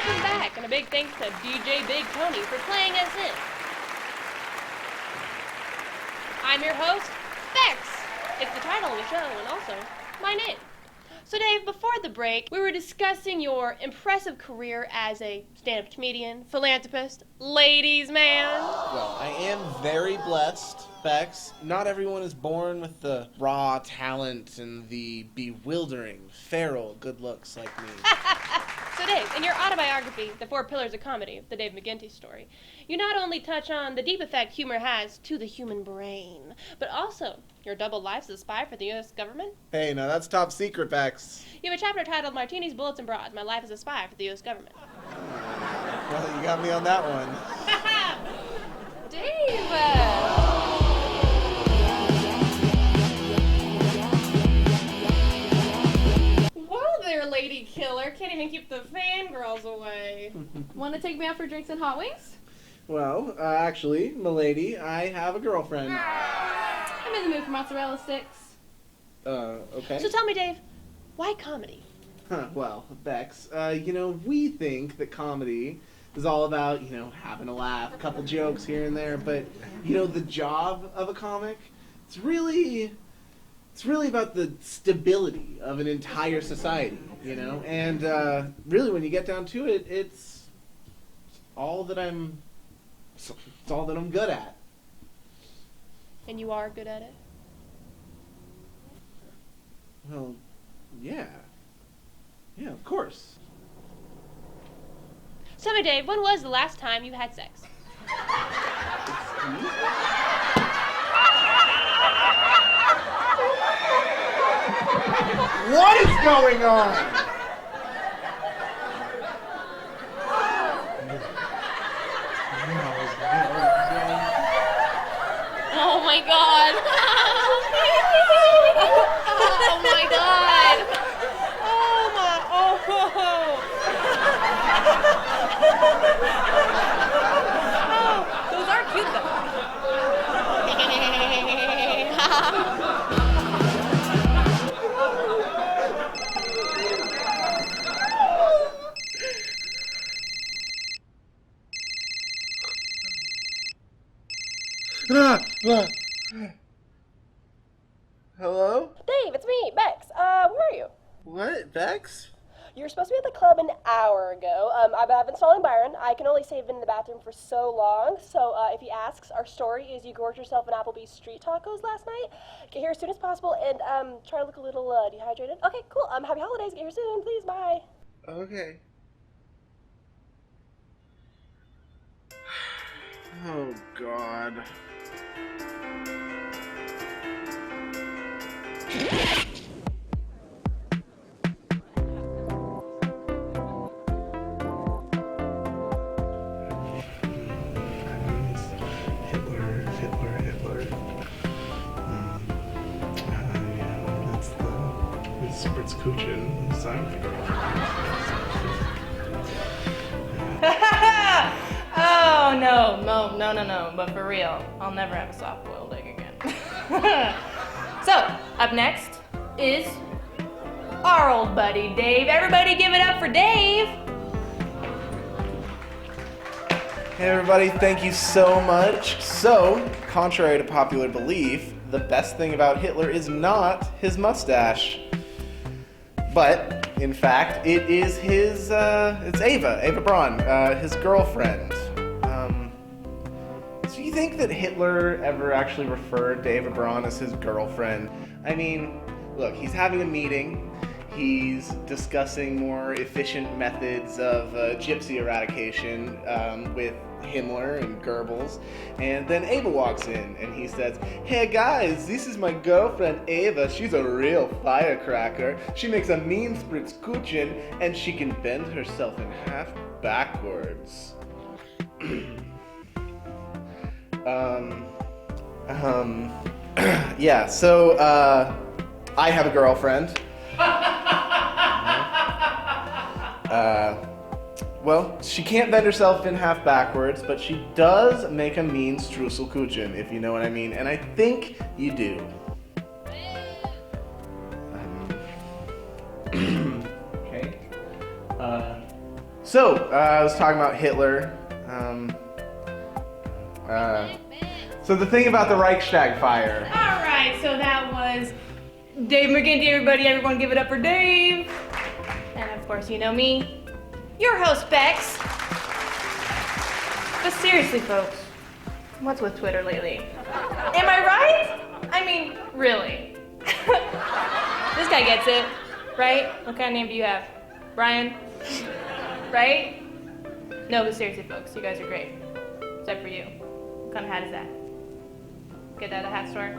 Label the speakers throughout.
Speaker 1: welcome back, and a big thanks to DJ Big Tony for playing us in. I'm your host, Bex. It's the title of the show and also my name. So Dave, before the break, we were discussing your impressive career as a stand-up comedian, philanthropist, ladies' man.
Speaker 2: Well, I am very blessed, Bex. Not everyone is born with the raw talent and the bewildering, feral good looks like me.
Speaker 1: So Dave, in your autobiography, The Four Pillars of Comedy, the Dave McGinty story, you not only touch on the deep effect humor has to the human brain, but also your double lives as a spy for the U.S. government.
Speaker 2: Hey, now that's top secret, Bex.
Speaker 1: You have a chapter titled Martinis, Bullets, and Broads, My Life as a Spy for the U.S. government.
Speaker 2: Well, you got me on that one.
Speaker 1: Dave! Lady killer. Can't even keep the fangirls away.
Speaker 3: Want to take me out for drinks and hot wings?
Speaker 2: Well, actually, milady, I have a girlfriend.
Speaker 3: I'm in the mood for mozzarella sticks.
Speaker 2: Okay.
Speaker 1: So tell me, Dave, why comedy?
Speaker 2: Well, Bex, we think that comedy is all about, having a laugh, a couple jokes here and there, but, the job of a comic, it's really about the stability of an entire society, and really when you get down to it, it's all that I'm good at.
Speaker 1: And you are good at it?
Speaker 2: Well, yeah, of course.
Speaker 1: So tell me, Dave, when was the last time you had sex?
Speaker 2: Excuse me? What is going on?
Speaker 1: Oh my god. Oh my god. Oh, those are cute though.
Speaker 2: Hello?
Speaker 4: Dave, it's me, Bex. Where are you?
Speaker 2: What, Bex?
Speaker 4: You were supposed to be at the club an hour ago. I've been stalling Byron. I can only save him in the bathroom for so long. So if he asks, our story is you gorged yourself on Applebee's street tacos last night. Get here as soon as possible and try to look a little dehydrated. Okay, cool. Happy holidays. Get here soon, please. Bye.
Speaker 2: Okay. Oh, God. Hitler. Yeah, that's the Spritz Kuchen sign.
Speaker 3: Oh, no. But for real, I'll never have a soft-boiled egg again. So, up next is our old buddy, Dave. Everybody give it up for Dave.
Speaker 2: Hey everybody, thank you so much. So, contrary to popular belief, the best thing about Hitler is not his mustache. But, in fact, it is it's Eva Braun, his girlfriend. Do you think that Hitler ever actually referred to Eva Braun as his girlfriend? I mean, look, he's having a meeting. He's discussing more efficient methods of gypsy eradication with Himmler and Goebbels. And then Eva walks in and he says, "Hey guys, this is my girlfriend Eva. She's a real firecracker. She makes a mean Spritz Kuchen and she can bend herself in half backwards." Yeah, so I have a girlfriend. Well, she can't bend herself in half backwards, but she does make a mean Strudselkuchen, if you know what I mean, and I think you do. Okay. So, I was talking about Hitler. So the thing about the Reichstag fire.
Speaker 3: Alright, so that was Dave McGinty, everybody. Everyone give it up for Dave. And of course, you know me, your host, Bex. But seriously, folks, what's with Twitter lately? Am I right? I mean, really. This guy gets it, right? What kind of name do you have? Brian? Right? No, but seriously, folks, you guys are great. Except for you. What kind of hat is that? Get that at a hat store?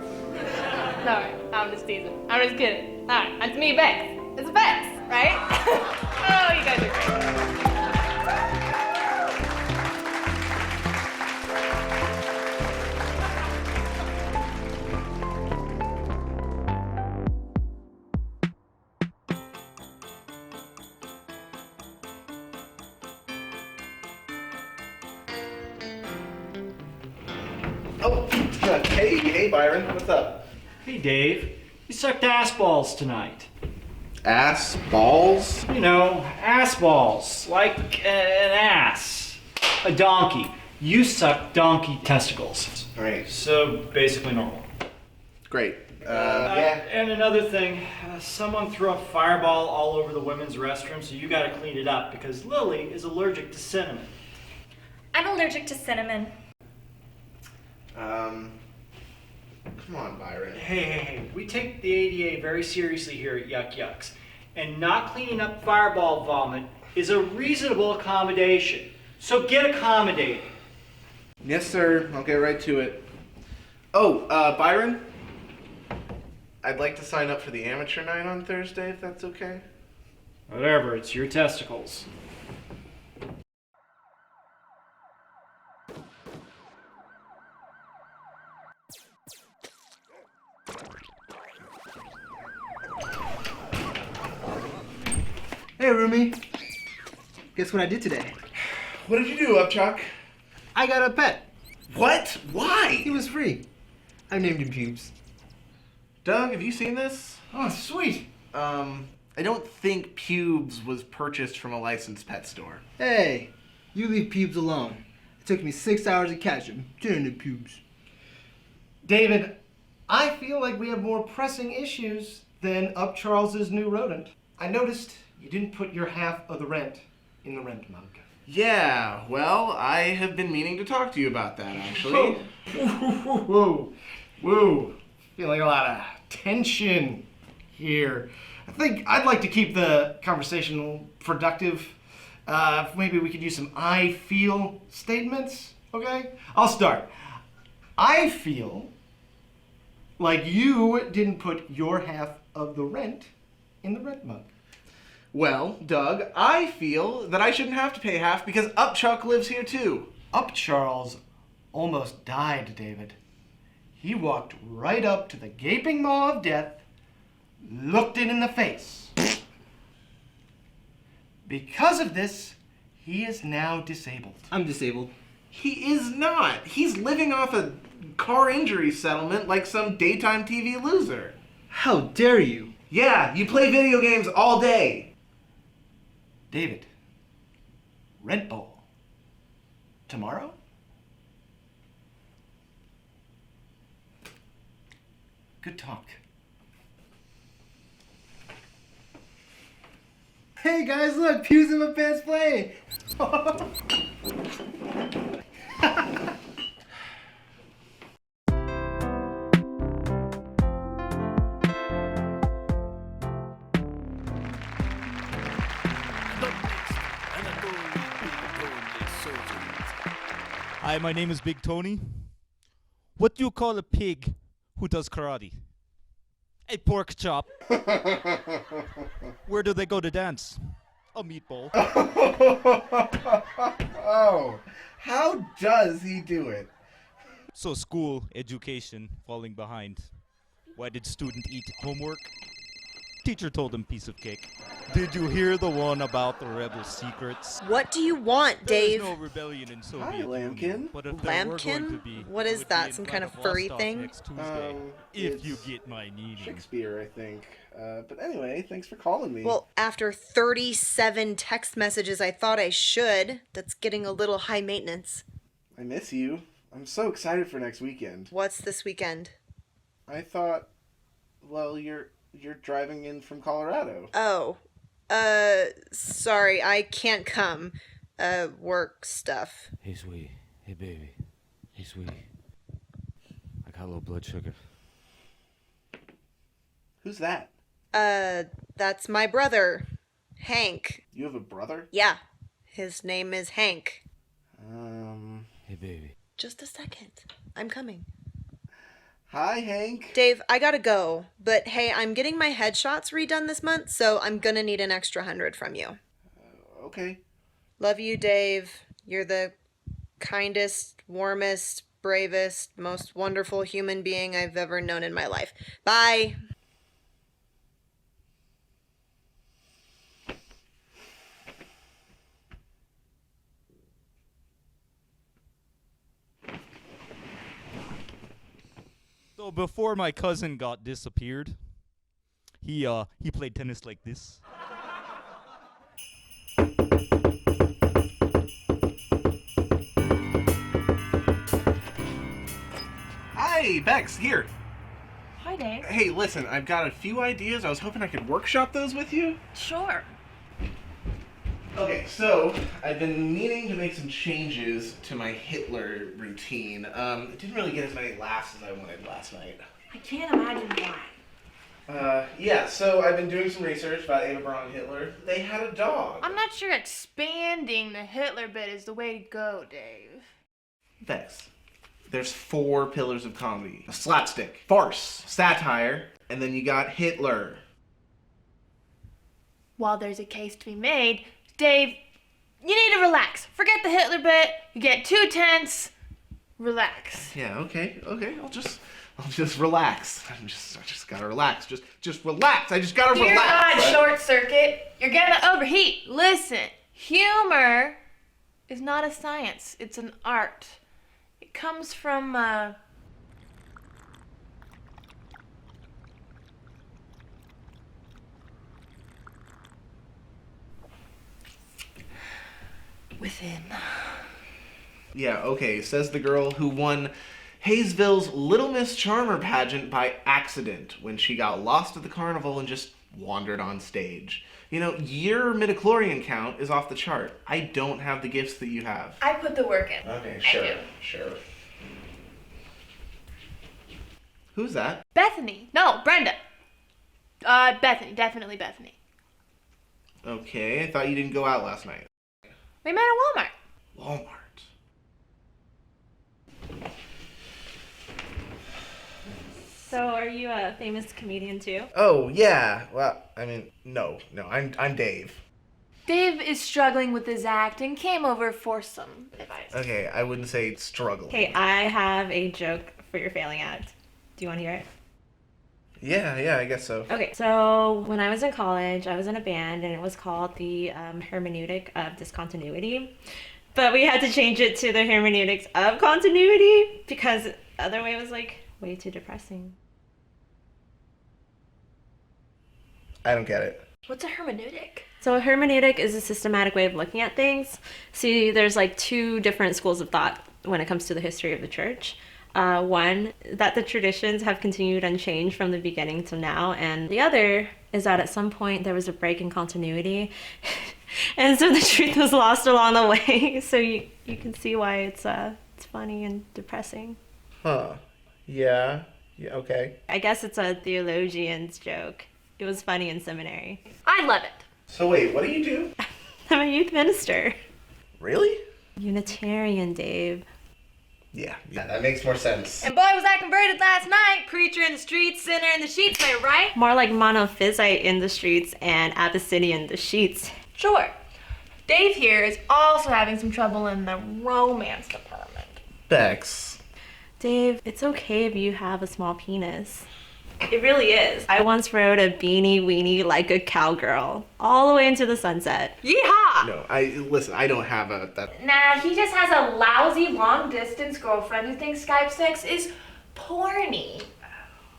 Speaker 3: Alright, I'm just teasing. I'm just kidding. Alright, that's me, Bex. It's Bex, right? Oh, you guys are great.
Speaker 2: Oh, hey, Byron, what's up?
Speaker 5: Hey Dave, you sucked ass balls tonight.
Speaker 2: Ass balls?
Speaker 5: You know, ass balls, like an ass. A donkey. You suck donkey testicles.
Speaker 2: Right.
Speaker 5: So basically normal.
Speaker 2: Great.
Speaker 5: And another thing, someone threw a fireball all over the women's restroom, so you gotta clean it up because Lily is allergic to cinnamon.
Speaker 6: I'm allergic to cinnamon.
Speaker 2: Come on, Byron.
Speaker 5: Hey, we take the ADA very seriously here at Yuck Yucks, and not cleaning up fireball vomit is a reasonable accommodation. So get accommodated.
Speaker 2: Yes, sir. I'll get right to it. Oh, Byron? I'd like to sign up for the amateur night on Thursday, if that's okay.
Speaker 5: Whatever, it's your testicles.
Speaker 7: Hey, roomie. Guess what I did today?
Speaker 2: What did you do, Upchuck?
Speaker 7: I got a pet.
Speaker 2: What? Why?
Speaker 7: He was free. I named him Pubes.
Speaker 2: Doug, have you seen this?
Speaker 7: Oh, sweet.
Speaker 2: I don't think Pubes was purchased from a licensed pet store.
Speaker 7: Hey, you leave Pubes alone. It took me 6 hours to catch him. Turn to Pubes.
Speaker 8: David, I feel like we have more pressing issues than Up Charles's new rodent. I noticed you didn't put your half of the rent in the rent mug.
Speaker 2: Yeah, well, I have been meaning to talk to you about that, actually.
Speaker 8: Whoa. Feeling a lot of tension here. I think I'd like to keep the conversation productive. Maybe we could use some I feel statements, okay? I'll start. I feel like you didn't put your half of the rent in the rent mug.
Speaker 2: Well, Doug, I feel that I shouldn't have to pay half because Upchuck lives here too.
Speaker 8: Up Charles almost died, David. He walked right up to the gaping maw of death, looked it in the face. Because of this, he is now disabled.
Speaker 7: I'm disabled.
Speaker 2: He is not. He's living off a car injury settlement like some daytime TV loser.
Speaker 7: How dare you?
Speaker 2: Yeah, you play video games all day.
Speaker 8: David, rent ball. Tomorrow? Good talk.
Speaker 7: Hey guys, look, Pubes in my pants play.
Speaker 9: Hi, my name is Big Tony. What do you call a pig who does karate? A pork chop. Where do they go to dance? A meatball.
Speaker 2: Oh, how does he do it?
Speaker 9: So school, education, falling behind. Why did student eat homework? Teacher told him piece of cake. Did you hear the one about the rebel secrets?
Speaker 10: What do you want, Dave?
Speaker 9: There is no rebellion in Soviet
Speaker 2: Hi,
Speaker 9: Union,
Speaker 2: Lambkin.
Speaker 9: but if there were going to
Speaker 10: Lambkin?
Speaker 9: be,
Speaker 10: What
Speaker 9: it
Speaker 10: is
Speaker 9: would
Speaker 10: that,
Speaker 9: be in
Speaker 10: some kind of
Speaker 9: Vladivostok
Speaker 10: furry thing?
Speaker 9: next Tuesday, if you
Speaker 2: It's
Speaker 9: get my meaning.
Speaker 2: Shakespeare, I think. But anyway, thanks for calling me.
Speaker 10: Well, after 37 text messages, I thought I should. That's getting a little high maintenance.
Speaker 2: I miss you. I'm so excited for next weekend.
Speaker 10: What's this weekend?
Speaker 2: I thought, well, you're driving in from Colorado.
Speaker 10: Oh. Sorry, I can't come. Work stuff.
Speaker 11: Hey, sweetie. Hey, baby. Hey, sweetie. I got low blood sugar.
Speaker 2: Who's that?
Speaker 10: That's my brother, Hank.
Speaker 2: You have a brother?
Speaker 10: Yeah, his name is Hank.
Speaker 11: Hey, baby.
Speaker 10: Just a second. I'm coming.
Speaker 2: Hi, Hank.
Speaker 10: Dave, I gotta go. But hey, I'm getting my headshots redone this month, so I'm gonna need an extra 100 from you.
Speaker 2: Okay.
Speaker 10: Love you, Dave. You're the kindest, warmest, bravest, most wonderful human being I've ever known in my life. Bye.
Speaker 9: So before my cousin got disappeared, he played tennis like this.
Speaker 2: Hi, Bex, here.
Speaker 6: Hi, Dave.
Speaker 2: Hey, listen, I've got a few ideas. I was hoping I could workshop those with you.
Speaker 6: Sure.
Speaker 2: Okay, so I've been meaning to make some changes to my Hitler routine. It didn't really get as many laughs as I wanted last night.
Speaker 6: I can't imagine why.
Speaker 2: Yeah, so I've been doing some research about Eva Braun and Hitler. They had a dog.
Speaker 1: I'm not sure expanding the Hitler bit is the way to go, Dave.
Speaker 2: Bex, there's 4 pillars of comedy. A slapstick, farce, satire, and then you got Hitler.
Speaker 1: While there's a case to be made, Dave, you need to relax. Forget the Hitler bit. You get too tense. Relax.
Speaker 2: Yeah, okay. I'll just relax. I just gotta relax. Just relax. I just gotta
Speaker 1: Dear
Speaker 2: relax.
Speaker 1: God, short circuit. You're gonna overheat. Listen, humor is not a science. It's an art. It comes from, within.
Speaker 2: Yeah, okay, says the girl who won Hayesville's Little Miss Charmer pageant by accident when she got lost at the carnival and just wandered on stage. You know, your midichlorian count is off the chart. I don't have the gifts that you have.
Speaker 1: I put the work in.
Speaker 2: Okay,
Speaker 1: I do.
Speaker 2: sure. Who's that?
Speaker 1: Bethany. No, Brenda. Bethany. Definitely Bethany.
Speaker 2: Okay, I thought you didn't go out last night.
Speaker 1: We met at Walmart.
Speaker 2: Walmart.
Speaker 3: So, are you a famous comedian too?
Speaker 2: Oh, yeah. Well, I mean, no, I'm Dave.
Speaker 1: Dave is struggling with his act and came over for some advice.
Speaker 2: Okay, I wouldn't say struggle.
Speaker 3: Hey, I have a joke for your failing act. Do you want to hear it?
Speaker 2: Yeah, I guess so.
Speaker 3: Okay, so when I was in college, I was in a band and it was called the hermeneutic of discontinuity. But we had to change it to the hermeneutics of continuity because the other way was like way too depressing.
Speaker 2: I don't get it.
Speaker 1: What's a hermeneutic?
Speaker 3: So a hermeneutic is a systematic way of looking at things. See, there's like 2 different schools of thought when it comes to the history of the church. One, that the traditions have continued unchanged from the beginning to now, and the other is that at some point there was a break in continuity, and so the truth was lost along the way. So you can see why it's funny and depressing.
Speaker 2: Huh. Yeah, okay.
Speaker 3: I guess it's a theologian's joke. It was funny in seminary.
Speaker 1: I love it.
Speaker 2: So wait, what do you do?
Speaker 3: I'm a youth minister.
Speaker 2: Really?
Speaker 3: Unitarian, Dave.
Speaker 2: Yeah, that makes more sense.
Speaker 1: And boy, was I converted last night. Preacher in the streets, sinner in the sheets, am I right?
Speaker 3: More like monophysite in the streets and Abyssinian in the sheets.
Speaker 1: Sure. Dave here is also having some trouble in the romance department.
Speaker 2: Bex.
Speaker 3: Dave, it's okay if you have a small penis.
Speaker 12: It really is. I once rode a beanie weenie like a cowgirl all the way into the sunset. Yeehaw!
Speaker 2: No, I don't have that.
Speaker 3: Nah, he just has a lousy long-distance girlfriend who thinks Skype sex is porny.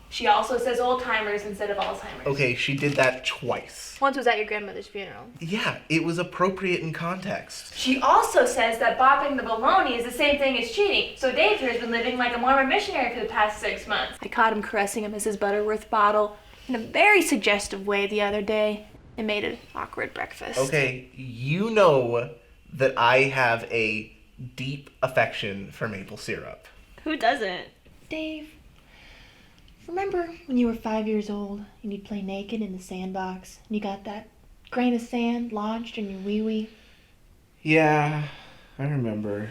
Speaker 3: She also says old-timers instead of Alzheimer's.
Speaker 2: Okay, she did that twice.
Speaker 3: Once was at your grandmother's funeral.
Speaker 2: Yeah, it was appropriate in context.
Speaker 3: She also says that bopping the baloney is the same thing as cheating, so Dave here has been living like a Mormon missionary for the past 6 months. I caught him caressing a Mrs. Butterworth bottle in a very suggestive way the other day. It made an awkward breakfast.
Speaker 2: Okay, you know that I have a deep affection for maple syrup.
Speaker 12: Who doesn't?
Speaker 3: Dave, remember when you were 5 years old and you'd play naked in the sandbox and you got that grain of sand lodged in your wee-wee?
Speaker 2: Yeah, I remember.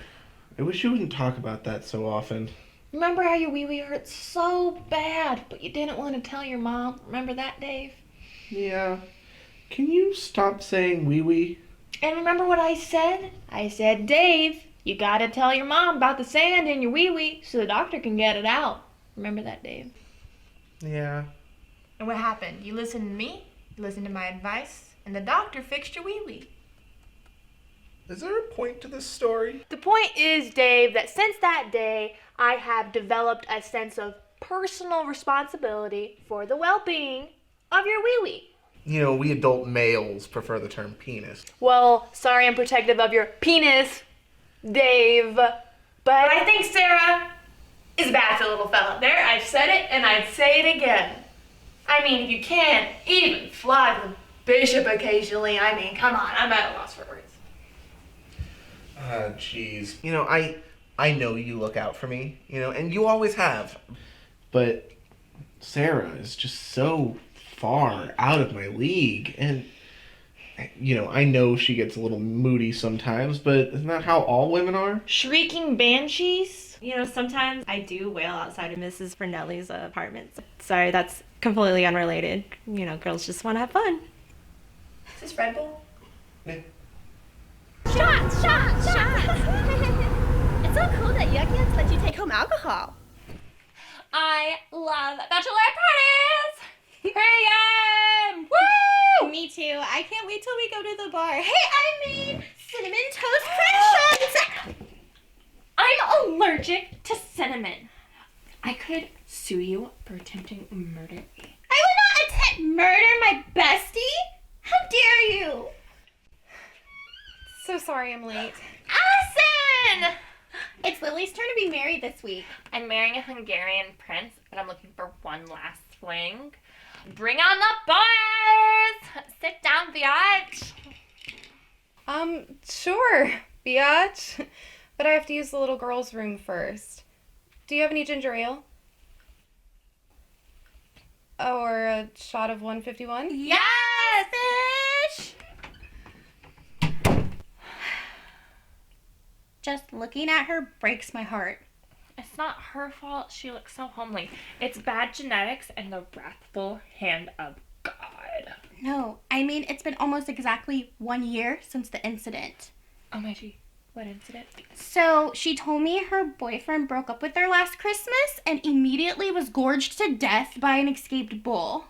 Speaker 2: I wish you wouldn't talk about that so often.
Speaker 3: Remember how your wee-wee hurt so bad, but you didn't want to tell your mom? Remember that, Dave?
Speaker 2: Yeah. Can you stop saying wee-wee?
Speaker 3: And remember what I said? I said, Dave, you gotta tell your mom about the sand in your wee-wee so the doctor can get it out. Remember that, Dave?
Speaker 2: Yeah.
Speaker 3: And what happened? You listened to me, you listened to my advice, and the doctor fixed your wee-wee.
Speaker 2: Is there a point to this story?
Speaker 3: The point is, Dave, that since that day, I have developed a sense of personal responsibility for the well-being of your wee-wee.
Speaker 2: You know, we adult males prefer the term penis.
Speaker 3: Well, sorry I'm protective of your penis, Dave, but I think Sarah is bad for the little fella. There, I've said it and I'd say it again. I mean, if you can't even flog the bishop occasionally, I mean, come on, I'm at a loss for words.
Speaker 2: Jeez. You know, I know you look out for me, you know, and you always have. But Sarah is just so far out of my league, and you know, I know she gets a little moody sometimes, but isn't that how all women are?
Speaker 3: Shrieking banshees?
Speaker 12: You know, sometimes I do wail outside of Mrs. Fernelli's apartment. Sorry, that's completely unrelated. You know, girls just want to have fun.
Speaker 3: Is this Red Bull?
Speaker 2: Yeah.
Speaker 13: Shots! It's so cool that Yuck Yucks let you take home alcohol.
Speaker 3: I love bachelorette parties! Here I am! Woo!
Speaker 13: Me too. I can't wait till we go to the bar. Hey, I made cinnamon toast crunch shots!
Speaker 3: I'm allergic to cinnamon. I could sue you for attempting murder.
Speaker 13: I would not attempt murder, my bestie! How dare you!
Speaker 14: So sorry I'm late.
Speaker 13: Allison! It's Lily's turn to be married this week.
Speaker 15: I'm marrying a Hungarian prince, but I'm looking for one last fling. Bring on the boys! Sit down, biatch.
Speaker 14: Sure, biatch. But I have to use the little girl's room first. Do you have any ginger ale? Or a shot of 151?
Speaker 13: Yes, fish! Just looking at her breaks my heart.
Speaker 15: It's not her fault she looks so homely. It's bad genetics and the wrathful hand of God.
Speaker 13: No, I mean, it's been almost exactly 1 year since the incident.
Speaker 15: Oh my gee, what incident?
Speaker 13: So, she told me her boyfriend broke up with her last Christmas and immediately was gorged to death by an escaped bull.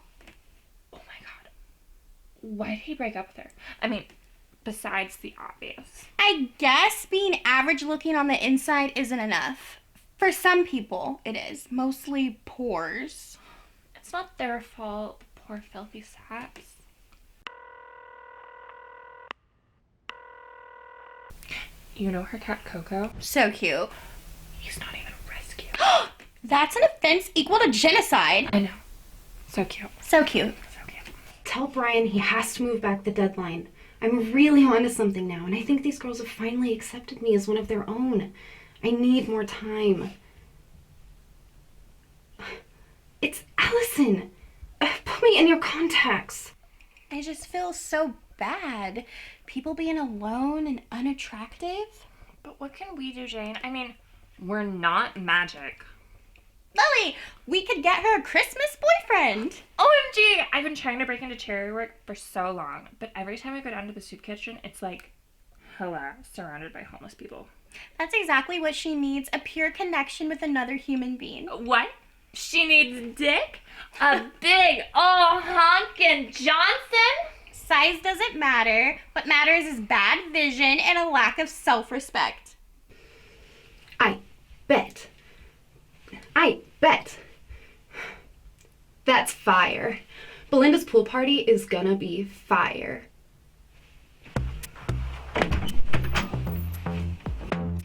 Speaker 15: Oh my God. Why did he break up with her? I mean, besides the obvious.
Speaker 13: I guess being average looking on the inside isn't enough. For some people, it is. Mostly pores.
Speaker 15: It's not their fault, poor filthy saps. You know her cat Coco?
Speaker 13: So cute.
Speaker 15: He's not even a rescue.
Speaker 13: That's an offense equal to genocide.
Speaker 15: I know. So cute.
Speaker 13: So cute.
Speaker 15: So cute.
Speaker 16: Tell Brian he has to move back the deadline. I'm really onto something now, and I think these girls have finally accepted me as one of their own. I need more time. It's Allison. Put me in your contacts.
Speaker 13: I just feel so bad. People being alone and unattractive.
Speaker 15: But what can we do, Jane? I mean, we're not magic.
Speaker 13: Lily, we could get her a Christmas boyfriend.
Speaker 15: OMG! I've been trying to break into charity work for so long, but every time I go down to the soup kitchen, it's like, hella surrounded by homeless people.
Speaker 13: That's exactly what she needs, a pure connection with another human being.
Speaker 15: What? She needs dick, a big ol' honkin' Johnson.
Speaker 13: Size doesn't matter. What matters is bad vision and a lack of self-respect.
Speaker 16: I bet. That's fire. Belinda's pool party is gonna be fire.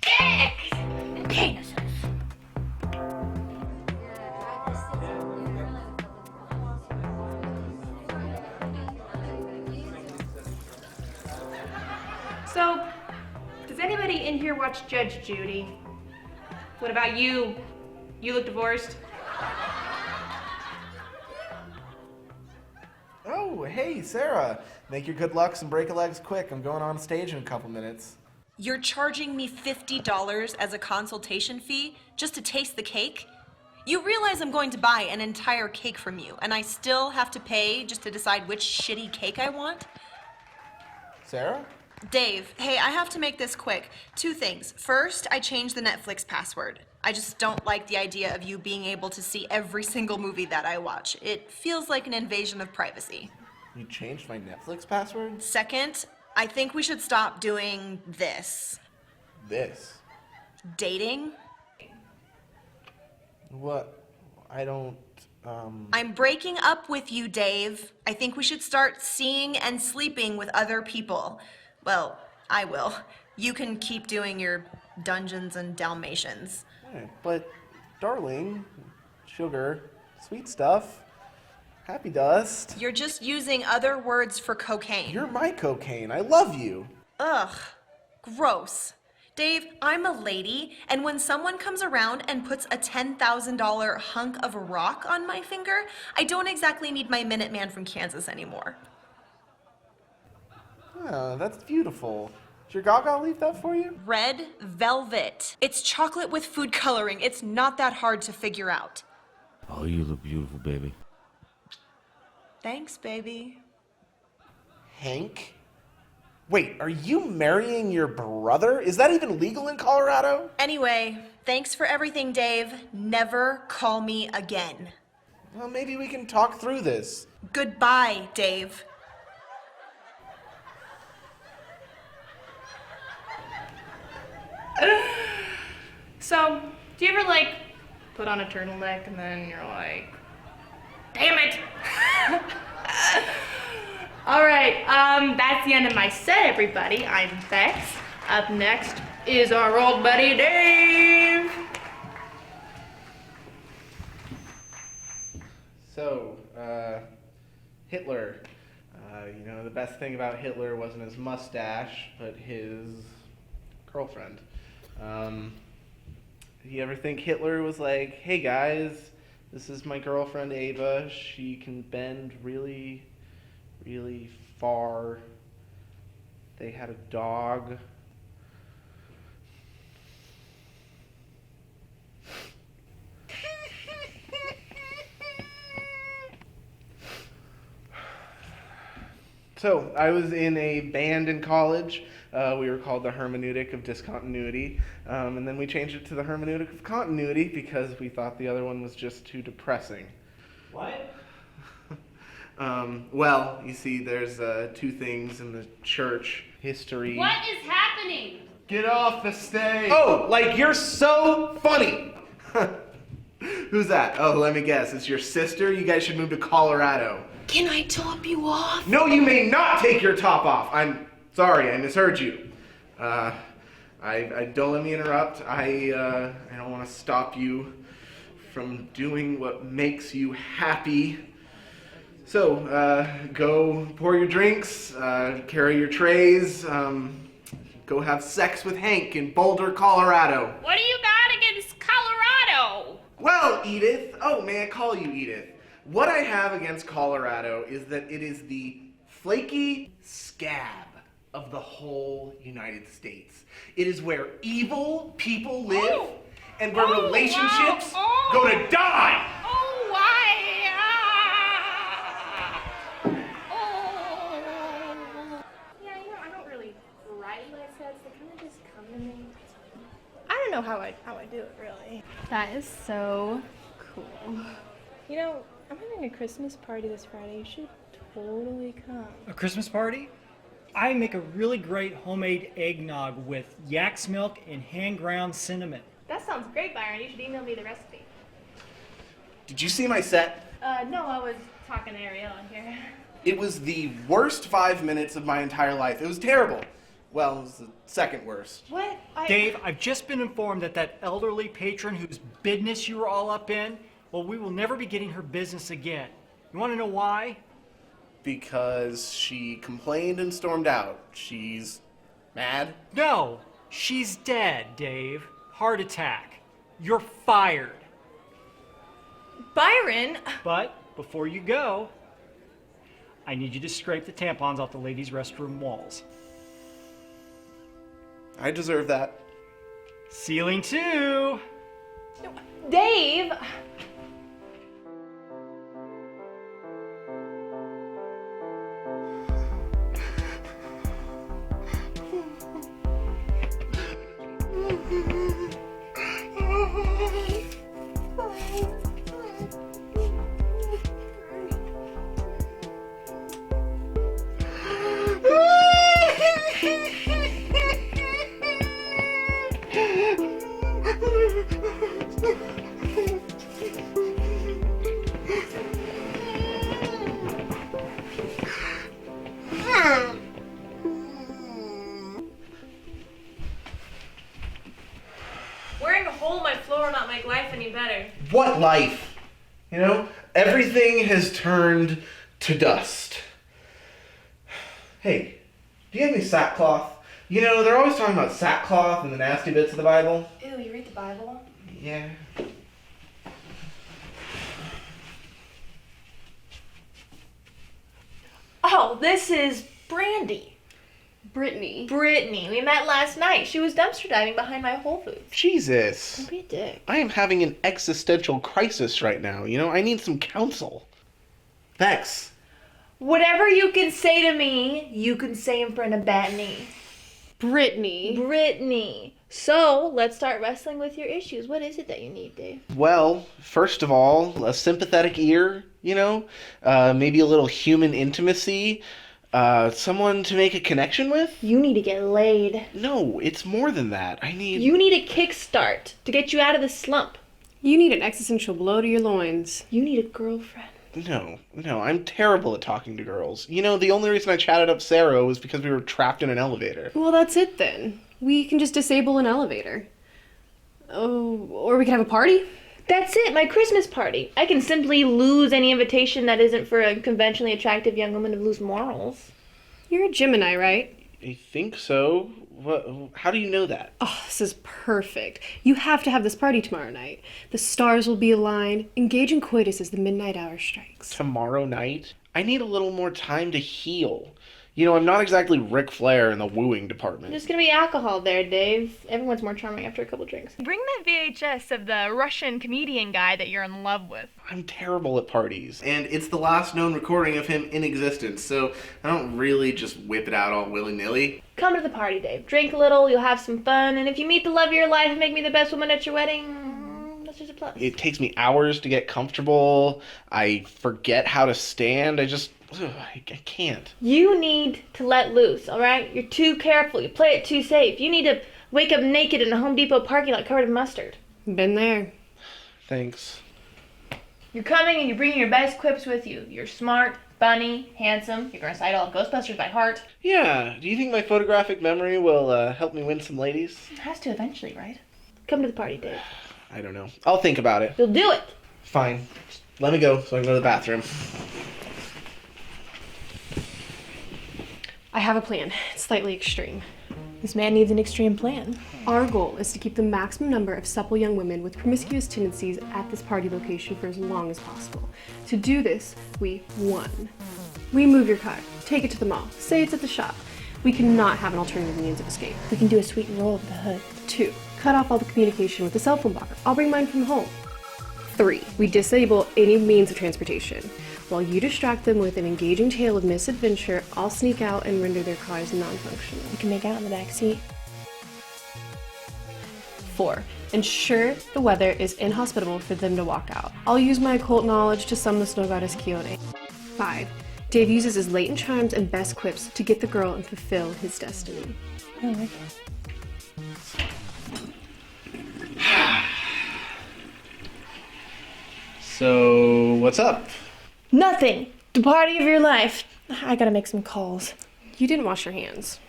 Speaker 15: Dicks and penises.
Speaker 3: So, does anybody in here watch Judge Judy? What about you? You look divorced?
Speaker 2: Oh, hey, Sarah. Make your good lucks and break a legs quick. I'm going on stage in a couple minutes.
Speaker 17: You're charging me $50 as a consultation fee just to taste the cake? You realize I'm going to buy an entire cake from you, and I still have to pay just to decide which shitty cake I want?
Speaker 2: Sarah?
Speaker 17: Dave, hey, I have to make this quick. 2 things. First, I changed the Netflix password. I just don't like the idea of you being able to see every single movie that I watch. It feels like an invasion of privacy.
Speaker 2: You changed my Netflix password?
Speaker 17: Second, I think we should stop doing this.
Speaker 2: This?
Speaker 17: Dating?
Speaker 2: What? I don't,
Speaker 17: I'm breaking up with you, Dave. I think we should start seeing and sleeping with other people. Well, I will. You can keep doing your Dungeons and Dalmatians.
Speaker 2: Right, but, darling, sugar, sweet stuff, happy dust.
Speaker 17: You're just using other words for cocaine.
Speaker 2: You're my cocaine. I love you.
Speaker 17: Ugh, gross. Dave, I'm a lady, and when someone comes around and puts a $10,000 hunk of rock on my finger, I don't exactly need my Minuteman from Kansas anymore.
Speaker 2: Oh, that's beautiful. Did your Gaga leave that for you?
Speaker 17: Red velvet. It's chocolate with food coloring. It's not that hard to figure out.
Speaker 11: Oh, you look beautiful, baby.
Speaker 17: Thanks, baby.
Speaker 2: Hank? Wait, are you marrying your brother? Is that even legal in Colorado?
Speaker 17: Anyway, thanks for everything, Dave. Never call me again.
Speaker 2: Well, maybe we can talk through this.
Speaker 17: Goodbye, Dave.
Speaker 3: So, do you ever, like, put on a turtleneck and then you're like, damn it! Alright, that's the end of my set, everybody. I'm Bex. Up next is our old buddy, Dave!
Speaker 2: So, Hitler. The best thing about Hitler wasn't his mustache, but his girlfriend. You ever think Hitler was like, hey guys, this is my girlfriend Ava. She can bend really, really far. They had a dog. So, I was in a band in college. We were called the Hermeneutic of Discontinuity. And then we changed it to the Hermeneutic of Continuity because we thought the other one was just too depressing.
Speaker 5: What?
Speaker 2: Well, you see, there's 2 things in the church history.
Speaker 1: What is happening?
Speaker 2: Get off the stage! Oh, like you're so funny! Who's that? Oh, let me guess. It's your sister? You guys should move to Colorado.
Speaker 17: Can I top you off?
Speaker 2: No, you may not take your top off. I'm sorry, I misheard you. I don't let me interrupt. I don't want to stop you from doing what makes you happy. So, go pour your drinks, carry your trays, go have sex with Hank in Boulder, Colorado.
Speaker 1: What do you got against Colorado?
Speaker 2: Well, Edith, oh, may I call you Edith? What I have against Colorado is that it is the flaky scab of the whole United States. It is where evil people live and where relationships go to die.
Speaker 1: Oh, why?
Speaker 3: Yeah, I don't really write my sets. They kind of just come to me. I don't know how I do it, really.
Speaker 13: That is so
Speaker 16: cool.
Speaker 18: You know, I'm having a Christmas party this Friday. You should totally come.
Speaker 5: A Christmas party? I make a really great homemade eggnog with yak's milk and hand-ground cinnamon.
Speaker 3: That sounds great, Byron. You should email me the recipe.
Speaker 2: Did you see my set?
Speaker 3: No, I was talking to Ariel in here.
Speaker 2: It was the worst 5 minutes of my entire life. It was terrible. Well, it was the second worst.
Speaker 3: What?
Speaker 5: Dave, I've just been informed that elderly patron whose business you were all up in, well, we will never be getting her business again. You want to know why?
Speaker 2: Because she complained and stormed out. She's mad?
Speaker 5: No, she's dead, Dave. Heart attack. You're fired.
Speaker 3: Byron!
Speaker 5: But before you go, I need you to scrape the tampons off the ladies' restroom walls.
Speaker 2: I deserve that.
Speaker 5: Ceiling 2!
Speaker 3: Dave! Wearing a hole in my floor will not make life any better.
Speaker 2: What life? You know, everything has turned to dust. Hey, do you have any sackcloth? You know, they're always talking about sackcloth and the nasty bits of the Bible.
Speaker 3: Ew, you read the Bible?
Speaker 2: Yeah.
Speaker 3: Oh, this is Brandy.
Speaker 16: Brittany.
Speaker 3: Brittany. We met last night. She was dumpster diving behind my Whole Foods.
Speaker 2: Jesus.
Speaker 3: Don't be a dick.
Speaker 2: I am having an existential crisis right now. You know, I need some counsel. Thanks.
Speaker 3: Whatever you can say to me, you can say in front of Brittany. Brittany. So, let's start wrestling with your issues. What is it that you need, Dave?
Speaker 2: Well, first of all, a sympathetic ear, you know? Maybe a little human intimacy. Someone to make a connection with?
Speaker 3: You need to get laid.
Speaker 2: No, it's more than that.
Speaker 3: You need a kickstart to get you out of the slump.
Speaker 16: You need an existential blow to your loins.
Speaker 3: You need a girlfriend.
Speaker 2: No, I'm terrible at talking to girls. You know, the only reason I chatted up Sarah was because we were trapped in an elevator.
Speaker 16: Well, that's it then. We can just disable an elevator. Oh, or we can have a party.
Speaker 3: That's it, my Christmas party. I can simply lose any invitation that isn't for a conventionally attractive young woman of loose morals.
Speaker 16: You're a Gemini, right?
Speaker 2: I think so. What? How do you know that?
Speaker 16: Oh, this is perfect. You have to have this party tomorrow night. The stars will be aligned. Engage in coitus as the midnight hour strikes.
Speaker 2: Tomorrow night? I need a little more time to heal. You know, I'm not exactly Ric Flair in the wooing department.
Speaker 3: There's gonna be alcohol there, Dave. Everyone's more charming after a couple drinks.
Speaker 15: Bring that VHS of the Russian comedian guy that you're in love with.
Speaker 2: I'm terrible at parties. And it's the last known recording of him in existence, so I don't really just whip it out all willy-nilly.
Speaker 3: Come to the party, Dave. Drink a little, you'll have some fun, and if you meet the love of your life and make me the best woman at your wedding, that's just a plus.
Speaker 2: It takes me hours to get comfortable. I forget how to stand. I can't.
Speaker 3: You need to let loose, alright? You're too careful. You play it too safe. You need to wake up naked in a Home Depot parking lot covered in mustard.
Speaker 16: Been there.
Speaker 2: Thanks.
Speaker 3: You're coming and you're bringing your best quips with you. You're smart, funny, handsome. You're going to recite all of Ghostbusters by heart.
Speaker 2: Yeah. Do you think my photographic memory will help me win some ladies?
Speaker 3: It has to eventually, right? Come to the party, Dave.
Speaker 2: I don't know. I'll think about it.
Speaker 3: You'll do it.
Speaker 2: Fine. Just let me go so I can go to the bathroom.
Speaker 16: I have a plan. It's slightly extreme.
Speaker 3: This man needs an extreme plan.
Speaker 16: Our goal is to keep the maximum number of supple young women with promiscuous tendencies at this party location for as long as possible. To do this, we 1. Remove your car. Take it to the mall. Say it's at the shop. We cannot have an alternative means of escape.
Speaker 3: We can do a sweet roll of the hood.
Speaker 16: 2. Cut off all the communication with the cell phone bar. I'll bring mine from home. 3. We disable any means of transportation. While you distract them with an engaging tale of misadventure, I'll sneak out and render their cars non-functional.
Speaker 3: You can make out in the back seat.
Speaker 16: 4. Ensure the weather is inhospitable for them to walk out. I'll use my occult knowledge to summon the snow goddess Quixote. 5. Dave uses his latent charms and best quips to get the girl and fulfill his destiny.
Speaker 18: Oh, okay.
Speaker 2: So, what's up?
Speaker 18: Nothing. The party of your life. I gotta make some calls.
Speaker 16: You didn't wash your hands.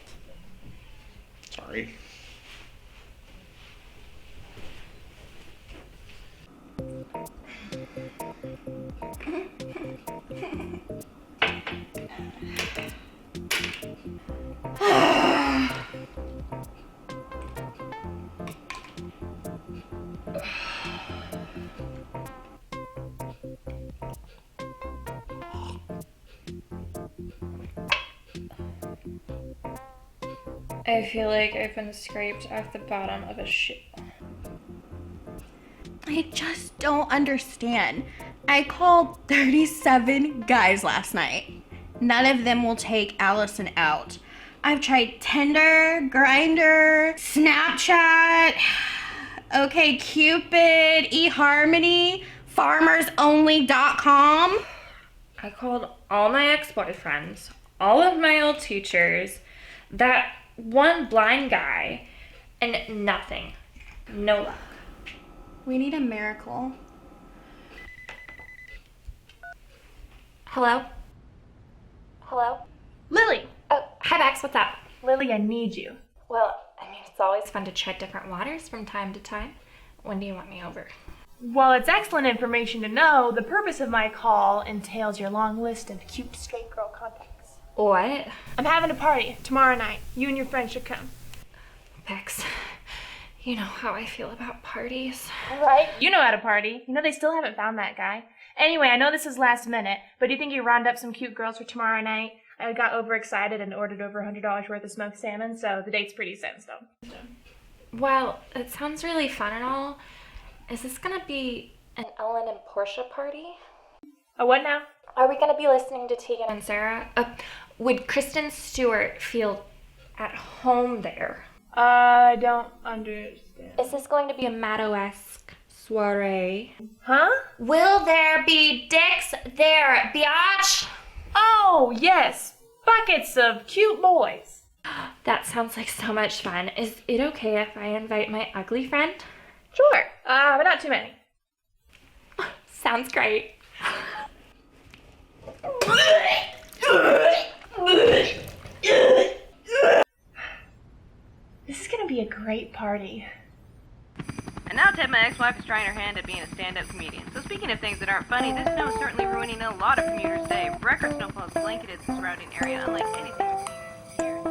Speaker 2: Sorry.
Speaker 14: I feel like I've been scraped off the bottom of a shit.
Speaker 13: I just don't understand. I called 37 guys last night. None of them will take Allison out. I've tried Tinder, Grindr, Snapchat, OkCupid, eHarmony, FarmersOnly.com.
Speaker 15: I called all my ex-boyfriends, all of my old teachers, that one blind guy, and nothing. No luck.
Speaker 13: We need a miracle.
Speaker 15: Hello? Hello?
Speaker 1: Lily!
Speaker 15: Oh, hi Bex, what's up?
Speaker 1: Lily, I need you.
Speaker 15: Well, I mean, it's always fun to tread different waters from time to time. When do you want me over?
Speaker 1: While it's excellent information to know, the purpose of my call entails your long list of cute straight girl contacts.
Speaker 15: What?
Speaker 1: I'm having a party tomorrow night. You and your friends should come.
Speaker 15: Bex, you know how I feel about parties.
Speaker 1: Right? You know how to party. You know they still haven't found that guy. Anyway, I know this is last minute, but do you think you round up some cute girls for tomorrow night? I got overexcited and ordered over $100 worth of smoked salmon, so the date's pretty set in stone.
Speaker 15: Well, it sounds really fun and all. Is this gonna be an Ellen and Portia party?
Speaker 1: A what now?
Speaker 15: Are we gonna be listening to Tegan and Sarah? Would Kristen Stewart feel at home there?
Speaker 1: I don't understand.
Speaker 15: Is this going to be a Maddo-esque soiree?
Speaker 1: Huh?
Speaker 15: Will there be dicks there, biatch?
Speaker 1: Oh, yes. Buckets of cute boys.
Speaker 15: That sounds like so much fun. Is it okay if I invite my ugly friend?
Speaker 1: Sure, but not too many.
Speaker 15: Sounds great.
Speaker 1: This is gonna be a great party.
Speaker 19: And now Ted, my ex-wife, is trying her hand at being a stand-up comedian. So speaking of things that aren't funny, this snow is certainly ruining a lot of commuters' day. Record snowfall has blanketed the surrounding area unlike anything we've seen in years.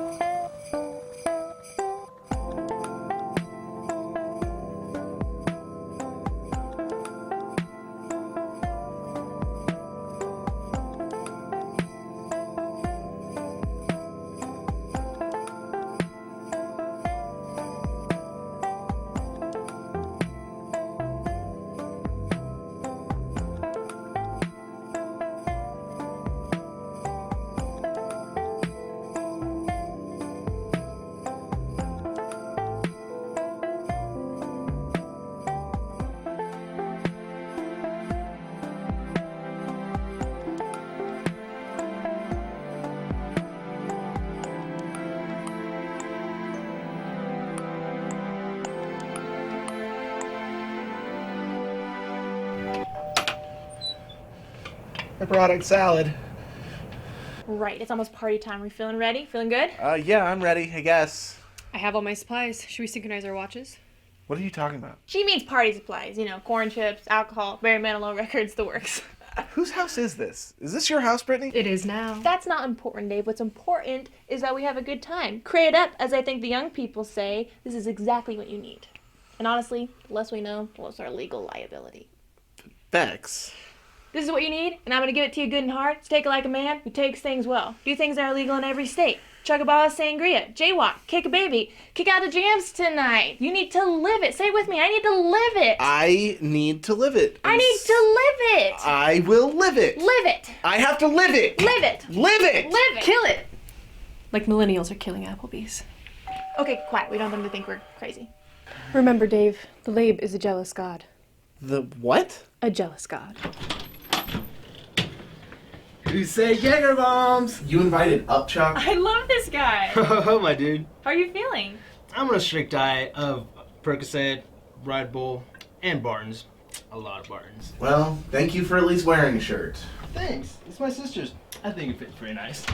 Speaker 2: I brought out salad.
Speaker 1: Right, it's almost party time. We feeling ready? Feeling good?
Speaker 2: Yeah, I'm ready, I guess.
Speaker 16: I have all my supplies. Should we synchronize our watches?
Speaker 2: What are you talking about?
Speaker 1: She means party supplies. You know, corn chips, alcohol, Barry Manilow records, the works.
Speaker 2: Whose house is this? Is this your house, Brittany?
Speaker 16: It is now.
Speaker 1: That's not important, Dave. What's important is that we have a good time. Crate up, as I think the young people say, this is exactly what you need. And honestly, the less we know, the less our legal liability.
Speaker 2: Bex.
Speaker 1: This is what you need, and I'm going to give it to you good and hard. So take it like a man who takes things well. Do things that are legal in every state. Chug a bottle of sangria, jaywalk, kick a baby, kick out the jams tonight. You need to live it. Say it with me. I need to live it.
Speaker 2: I need to live it.
Speaker 1: I need to live it.
Speaker 2: I will live it.
Speaker 1: Live it.
Speaker 2: I have to live it.
Speaker 1: Live it.
Speaker 2: Live it.
Speaker 1: Live it.
Speaker 16: Kill it! Like millennials are killing Applebee's.
Speaker 1: Okay, quiet. We don't want them to think we're crazy.
Speaker 16: Remember, Dave, the Labe is a jealous god.
Speaker 2: The what?
Speaker 16: A jealous god.
Speaker 7: Who say Jaeger bombs?
Speaker 2: You invited up, Chuck?
Speaker 3: I love this guy.
Speaker 7: Oh, my dude.
Speaker 3: How are you feeling?
Speaker 7: I'm on a strict diet of Percocet, Red Bull, and Bartons. A lot of Bartons.
Speaker 2: Well, thank you for at least wearing a shirt.
Speaker 7: Thanks. It's my sister's. I think it fits pretty nice.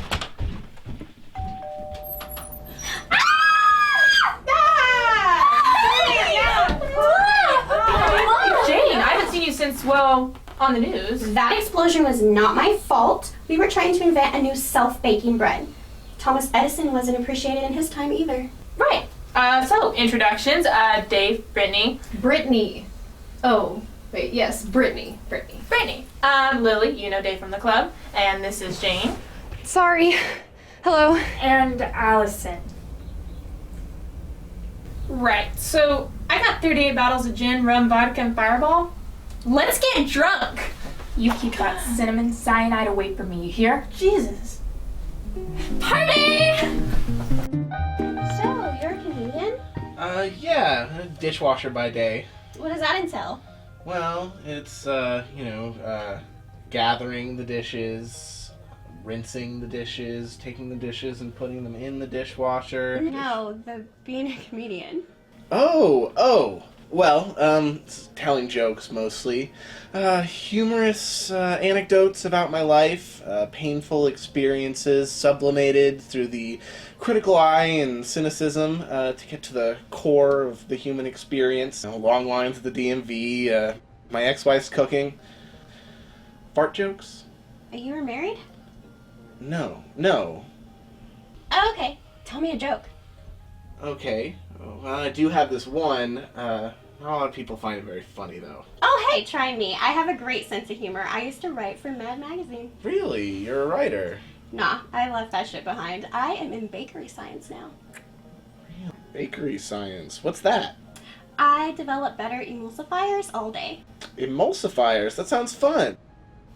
Speaker 3: Jane, I haven't seen you since, well, on the news.
Speaker 13: That explosion was not my fault. We were trying to invent a new self-baking bread. Thomas Edison wasn't appreciated in his time either.
Speaker 3: Right. So, introductions. Dave, Brittany.
Speaker 16: Brittany. Oh, wait, yes, Brittany.
Speaker 3: Brittany. Lily, you know Dave from the club. And this is Jane.
Speaker 18: Sorry. Hello.
Speaker 15: And Allison.
Speaker 3: Right. So, I got 38 bottles of gin, rum, vodka, and Fireball. Let's get drunk.
Speaker 15: You keep that cinnamon cyanide away from me, you hear?
Speaker 3: Jesus.
Speaker 13: Party! So, you're a comedian?
Speaker 2: Yeah, a dishwasher by day.
Speaker 13: What does that entail?
Speaker 2: Well, it's, gathering the dishes, rinsing the dishes, taking the dishes and putting them in the dishwasher.
Speaker 13: No, being a comedian.
Speaker 2: Oh. Well, telling jokes mostly. Humorous anecdotes about my life, painful experiences sublimated through the critical eye and cynicism to get to the core of the human experience. Long lines of the DMV, my ex-wife's cooking. Fart jokes?
Speaker 13: You were married?
Speaker 2: No.
Speaker 13: Oh, okay. Tell me a joke.
Speaker 2: Okay. Well, I do have this one. Not a lot of people find it very funny, though.
Speaker 13: Oh, hey, try me. I have a great sense of humor. I used to write for Mad Magazine.
Speaker 2: Really? You're a writer?
Speaker 13: Nah, I left that shit behind. I am in bakery science now.
Speaker 2: Bakery science? What's that?
Speaker 13: I develop better emulsifiers all day.
Speaker 2: Emulsifiers? That sounds fun.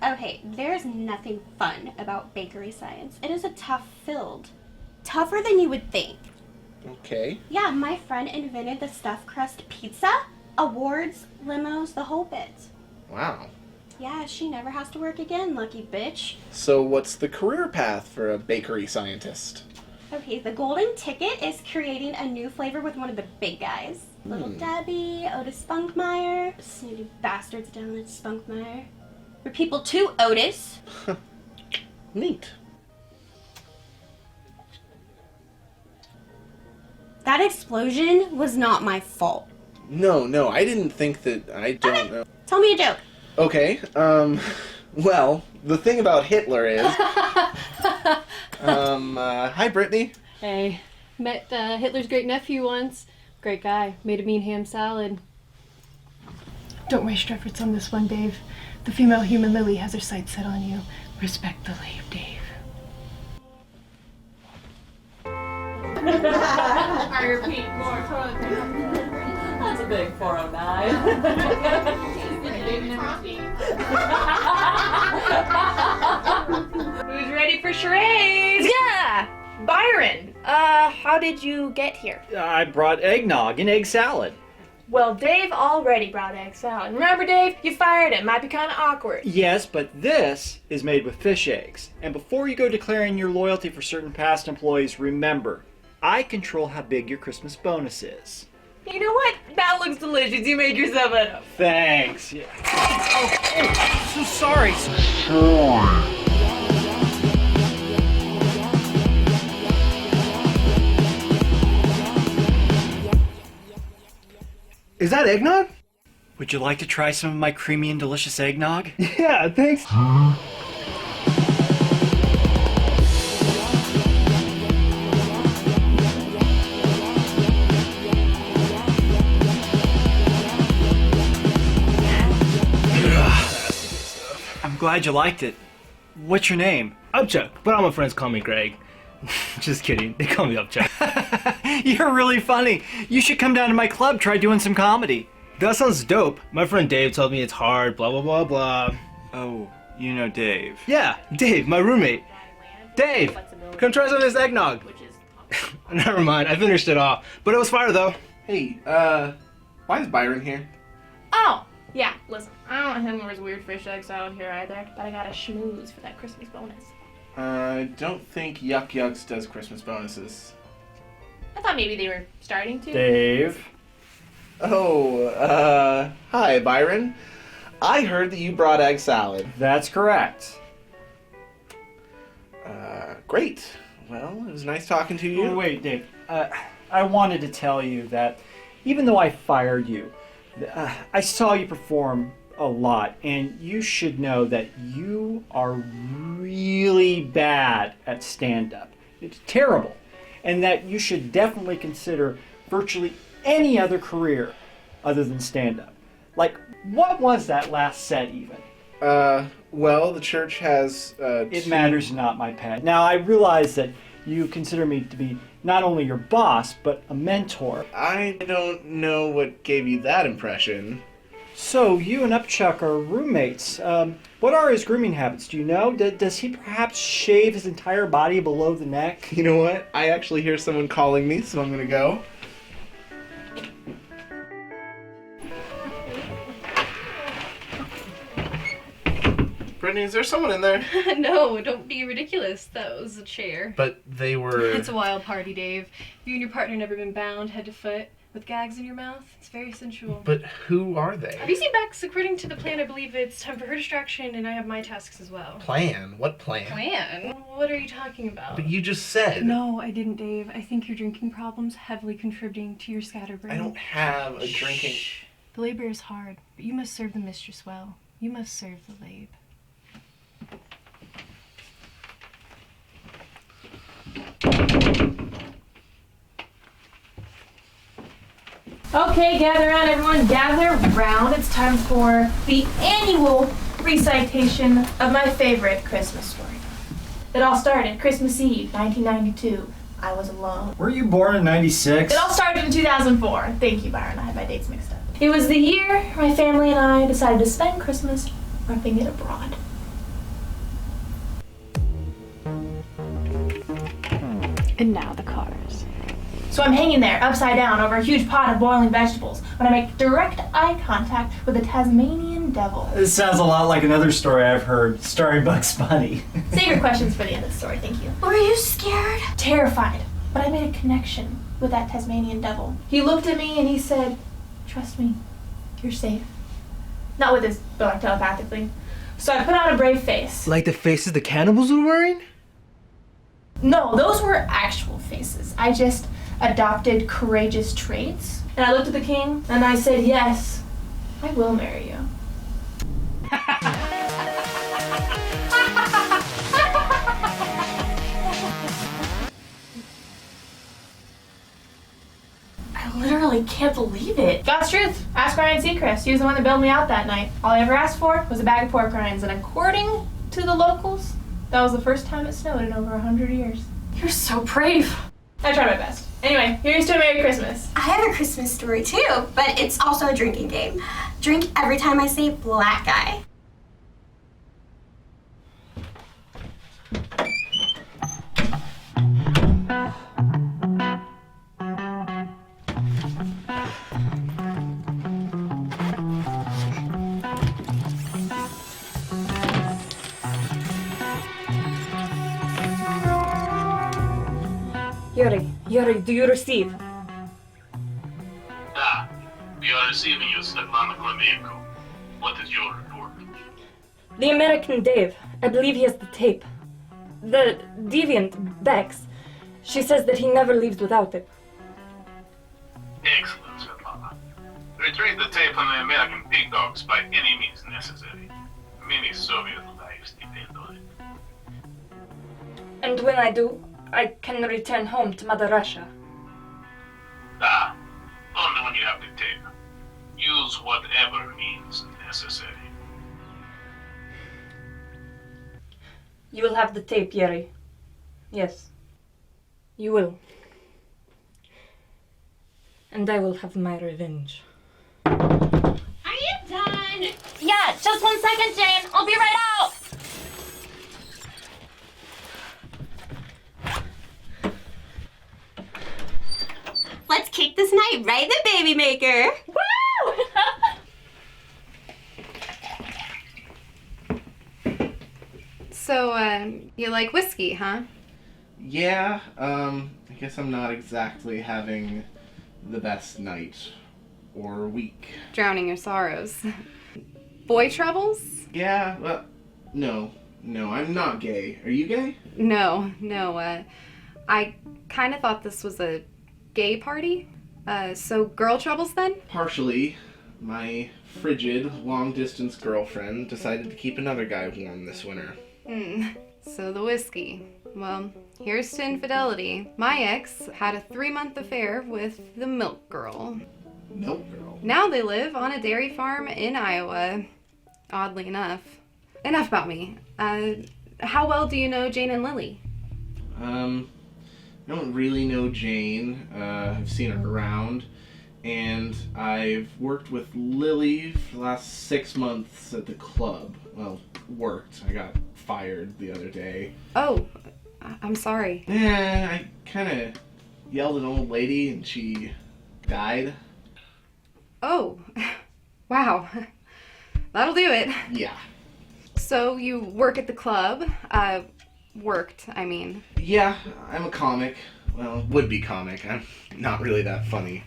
Speaker 13: Okay, there's nothing fun about bakery science. It is a tough field. Tougher than you would think.
Speaker 2: Okay.
Speaker 13: Yeah, my friend invented the stuffed crust pizza. Awards, limos, the whole bit.
Speaker 2: Wow.
Speaker 13: Yeah, she never has to work again, lucky bitch.
Speaker 2: So what's the career path for a bakery scientist?
Speaker 13: Okay, the golden ticket is creating a new flavor with one of the big guys. Little Debbie, Otis Spunkmeyer, snooty bastards down at Spunkmeyer. We're people too, Otis.
Speaker 2: Neat.
Speaker 13: That explosion was not my fault.
Speaker 2: No, I didn't think that. I don't know.
Speaker 13: Tell me a joke.
Speaker 2: Okay, well, the thing about Hitler is, hi Brittany.
Speaker 16: Hey, met Hitler's great nephew once. Great guy. Made a mean ham salad. Don't waste your efforts on this one, Dave. The female human Lily has her sights set on you. Respect the Labe, Dave.
Speaker 3: I repeat, more toilet paper. That's a big 409. Who's ready for charades?
Speaker 15: Yeah! Byron, how did you get here?
Speaker 5: I brought eggnog and egg salad.
Speaker 15: Well, Dave already brought egg salad. Remember, Dave? You fired him. Might be kind of awkward.
Speaker 5: Yes, but this is made with fish eggs. And before you go declaring your loyalty for certain past employees, remember, I control how big your Christmas bonus is.
Speaker 3: You know what? That looks delicious. You made yourself enough.
Speaker 5: Thanks. Yeah. Oh, so sorry.
Speaker 7: Is that eggnog?
Speaker 5: Would you like to try some of my creamy and delicious eggnog?
Speaker 7: Yeah, thanks.
Speaker 5: I'm glad you liked it. What's your name?
Speaker 7: Upchuck, but all my friends call me Greg. Just kidding, they call me Upchuck.
Speaker 5: You're really funny. You should come down to my club, try doing some comedy.
Speaker 7: That sounds dope. My friend Dave told me it's hard, blah blah blah blah.
Speaker 5: Oh, you know Dave.
Speaker 7: Yeah, Dave, my roommate. Dave, come try some of this eggnog. Never mind, I finished it all. But it was fire though.
Speaker 2: Hey, why is Byron here?
Speaker 3: Oh, yeah, listen, I don't want him or his weird fish eggs out here either, but I got a schmooze for that Christmas bonus.
Speaker 2: I don't think Yuck Yucks does Christmas bonuses.
Speaker 3: I thought maybe they were starting to.
Speaker 5: Dave.
Speaker 2: Oh, hi, Byron. I heard that you brought egg salad.
Speaker 5: That's correct.
Speaker 2: Great. Well, it was nice talking to you.
Speaker 5: Oh, wait, Dave. I wanted to tell you that even though I fired you, I saw you perform a lot, and you should know that you are really bad at stand-up. It's terrible. And that you should definitely consider virtually any other career other than stand-up. Like, what was that last set even?
Speaker 2: Well, the church has,
Speaker 5: It matters not, my pet. Now, I realize that you consider me to be not only your boss, but a mentor.
Speaker 2: I don't know what gave you that impression.
Speaker 5: So, you and Upchuck are roommates. What are his grooming habits? Do you know? Does he perhaps shave his entire body below the neck?
Speaker 2: You know what? I actually hear someone calling me, so I'm gonna go. Brittany, is there someone in there?
Speaker 16: No, don't be ridiculous. That was a chair.
Speaker 2: But they were...
Speaker 16: It's a wild party, Dave. You and your partner never been bound head to foot with gags in your mouth. It's very sensual.
Speaker 2: But who are they?
Speaker 16: Have you seen Bex? According to the plan, I believe it's time for her distraction, and I have my tasks as well.
Speaker 2: Plan? What plan?
Speaker 16: Plan? What are you talking about?
Speaker 2: But you just said...
Speaker 16: No, I didn't, Dave. I think your drinking problem's heavily contributing to your scatterbrain.
Speaker 2: I don't have a drinking...
Speaker 16: Shh. The labor is hard, but you must serve the mistress well. You must serve the labe.
Speaker 3: Okay, gather around, everyone. Gather round. It's time for the annual recitation of my favorite Christmas story. It all started Christmas Eve, 1992. I was alone.
Speaker 5: Were you born in 96?
Speaker 3: It all started in 2004. Thank you, Byron. I had my dates mixed up. It was the year my family and I decided to spend Christmas roughing it abroad.
Speaker 16: And now the cars.
Speaker 3: So I'm hanging there, upside down, over a huge pot of boiling vegetables, when I make direct eye contact with a Tasmanian devil.
Speaker 5: This sounds a lot like another story I've heard, starring Bugs Bunny.
Speaker 3: Save your questions for the end of the story, thank you.
Speaker 13: Were you scared?
Speaker 3: Terrified, but I made a connection with that Tasmanian devil. He looked at me and he said, "Trust me, you're safe." Not with his, but like telepathically. So I put on a brave face.
Speaker 7: Like the faces the cannibals were wearing?
Speaker 3: No, those were actual faces. I just adopted courageous traits. And I looked at the king and I said, "Yes, I will marry you." I literally can't believe it. God's truth. Ask Ryan Seacrest. He was the one that bailed me out that night. All I ever asked for was a bag of pork rinds, and according to the locals, that was the first time it snowed in over 100 years.
Speaker 16: You're so brave.
Speaker 3: I tried my best. Anyway, here's to a Merry Christmas.
Speaker 13: I have a Christmas story too, but it's also a drinking game. Drink every time I say black guy.
Speaker 15: Yuri, do you receive?
Speaker 20: Da, we are receiving you, Svetlana Kornienko. What is your report?
Speaker 15: The American Dave. I believe he has the tape. The deviant, Bex. She says that he never leaves without it.
Speaker 20: Excellent, Svetlana. Retrieve the tape from the American pig dogs by any means necessary. Many Soviet lives depend on it.
Speaker 15: And when I do, I can return home to Mother Russia.
Speaker 20: Da, only when you have the tape. Use whatever means necessary.
Speaker 15: You will have the tape, Yuri. Yes. You will. And I will have my revenge.
Speaker 1: Are you done?
Speaker 3: Yeah, just 1 second, Jane. I'll be right out.
Speaker 13: Let's kick
Speaker 21: take this night right in the baby maker.
Speaker 14: So, you like whiskey, huh?
Speaker 2: Yeah, I guess I'm not exactly having the best night or week.
Speaker 14: Drowning your sorrows. Boy troubles?
Speaker 2: Yeah, no, I'm not gay. Are you gay?
Speaker 14: No, I kind of thought this was a gay party. So girl troubles then?
Speaker 2: Partially. My frigid, long-distance girlfriend decided to keep another guy warm this winter.
Speaker 14: So the whiskey. Well, here's to infidelity. My ex had a 3-month affair with the milk girl.
Speaker 2: Milk girl?
Speaker 14: Now they live on a dairy farm in Iowa. Oddly enough. Enough about me. How well do you know Jane and Lily?
Speaker 2: I don't really know Jane. I've seen her around. And I've worked with Lily for the last 6 months at the club. Well, worked. I got fired the other day.
Speaker 14: Oh, I'm sorry.
Speaker 2: Yeah, I kind of yelled at an old lady and she died.
Speaker 14: Oh, wow. That'll do it.
Speaker 2: Yeah.
Speaker 14: So you work at the club? Worked, I mean.
Speaker 2: Yeah, I'm a comic. Well, would-be comic. I'm not really that funny.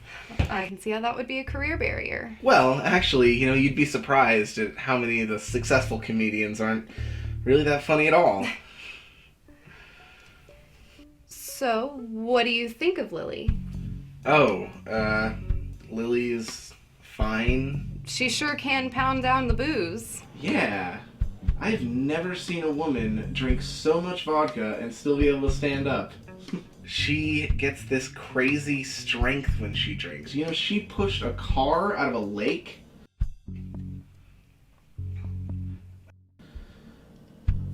Speaker 14: I can see how that would be a career barrier.
Speaker 2: Well, actually, you'd be surprised at how many of the successful comedians aren't really that funny at all.
Speaker 14: So, what do you think of Lily?
Speaker 2: Oh, Lily's fine.
Speaker 14: She sure can pound down the booze.
Speaker 2: Yeah. I've never seen a woman drink so much vodka and still be able to stand up. She gets this crazy strength when she drinks. She pushed a car out of a lake.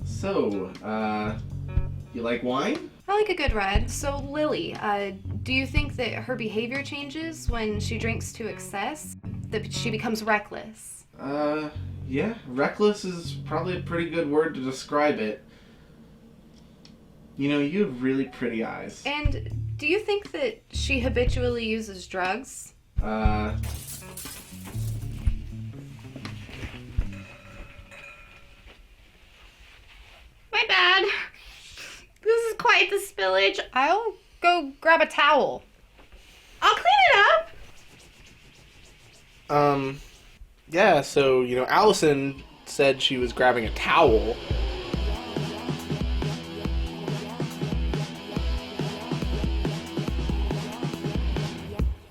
Speaker 2: So, you like wine?
Speaker 14: I like a good red. So, Lily, do you think that her behavior changes when she drinks to excess? That she becomes reckless?
Speaker 2: Yeah. Reckless is probably a pretty good word to describe it. You have really pretty eyes.
Speaker 14: And do you think that she habitually uses drugs?
Speaker 2: My
Speaker 14: bad. This is quite the spillage. I'll go grab a towel. I'll clean it up.
Speaker 2: Yeah, so, Allison said she was grabbing a towel.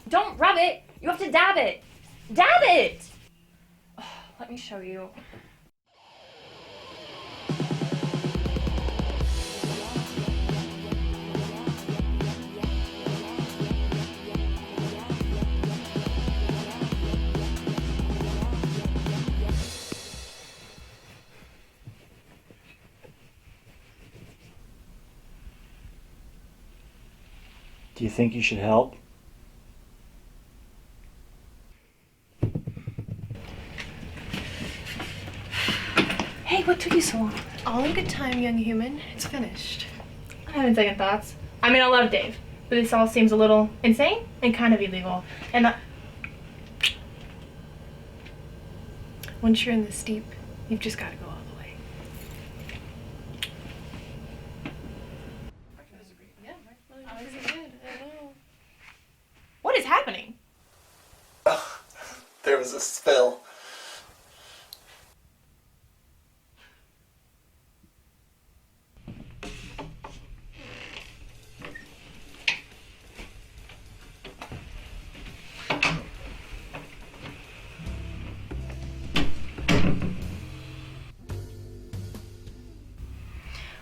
Speaker 15: Don't rub it. You have to dab it. Dab it! Oh, let me show you.
Speaker 5: Do you think you should help?
Speaker 16: Hey, what took you so long? All in good time, young human. It's finished.
Speaker 1: I haven't second thoughts. I mean, I love Dave, but this all seems a little insane and kind of illegal. And
Speaker 16: once you're in this deep, you've just got to go all the way.
Speaker 1: what is happening?
Speaker 2: There was a spill.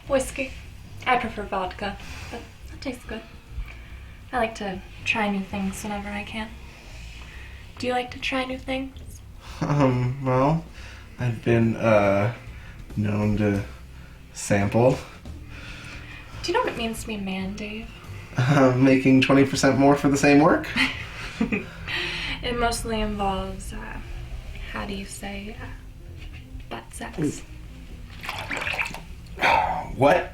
Speaker 15: Whiskey. I prefer vodka, but it tastes good. I like to try new things whenever I can. Do you like to try new things?
Speaker 2: Well, I've been, known to sample.
Speaker 15: Do you know what it means to be a man, Dave?
Speaker 2: Making 20% more for the same work?
Speaker 15: It mostly involves, how do you say, butt sex.
Speaker 2: What?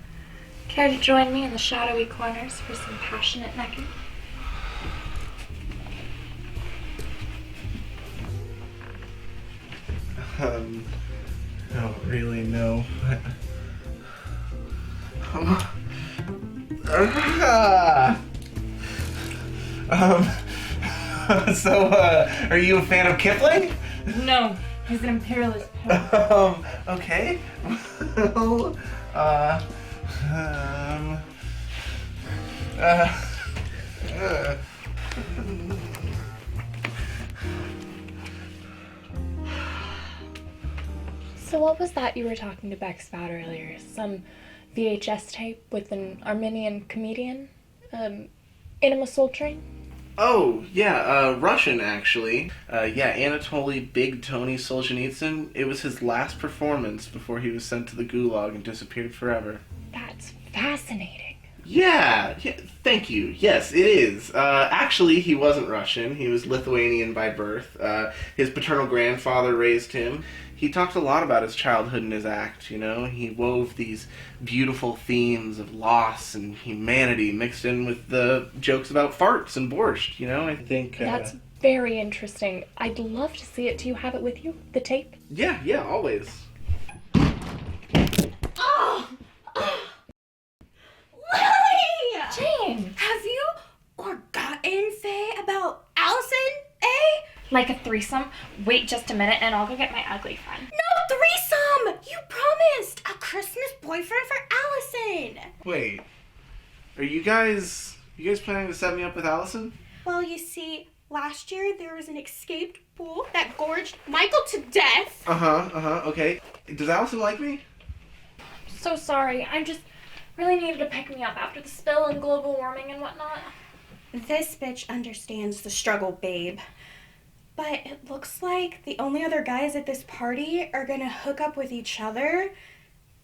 Speaker 15: Care to join me in the shadowy corners for some passionate necking?
Speaker 2: I don't really know. So, are you a fan of Kipling?
Speaker 15: No, he's an imperialist.
Speaker 2: Okay. Well,
Speaker 15: So what was that you were talking to Bex about earlier? Some VHS tape with an Armenian comedian? Enema Soul Train?
Speaker 2: Oh, yeah, Russian, actually. Yeah, Anatoly Big Tony Solzhenitsyn. It was his last performance before he was sent to the Gulag and disappeared forever.
Speaker 15: That's fascinating.
Speaker 2: Yeah, thank you. Yes, it is. Actually, he wasn't Russian. He was Lithuanian by birth. His paternal grandfather raised him. He talked a lot about his childhood in his act, you know? He wove these beautiful themes of loss and humanity mixed in with the jokes about farts and borscht, you know? I think...
Speaker 15: That's very interesting. I'd love to see it. Do you have it with you? The tape?
Speaker 2: Yeah, always.
Speaker 13: Oh! Lily!
Speaker 15: Jane!
Speaker 13: Have you forgotten, Faye, about Allison, A?
Speaker 15: Like a threesome? Wait just a minute and I'll go get my ugly friend.
Speaker 13: No threesome! You promised! A Christmas boyfriend for Allison!
Speaker 2: Wait, are you guys planning to set me up with Allison?
Speaker 13: Well, you see, last year there was an escaped pool that gorged Michael to death.
Speaker 2: Okay. Does Allison like me?
Speaker 15: So sorry. I just really needed to pick me up after the spill and global warming and whatnot.
Speaker 13: This bitch understands the struggle, babe. But it looks like the only other guys at this party are gonna hook up with each other.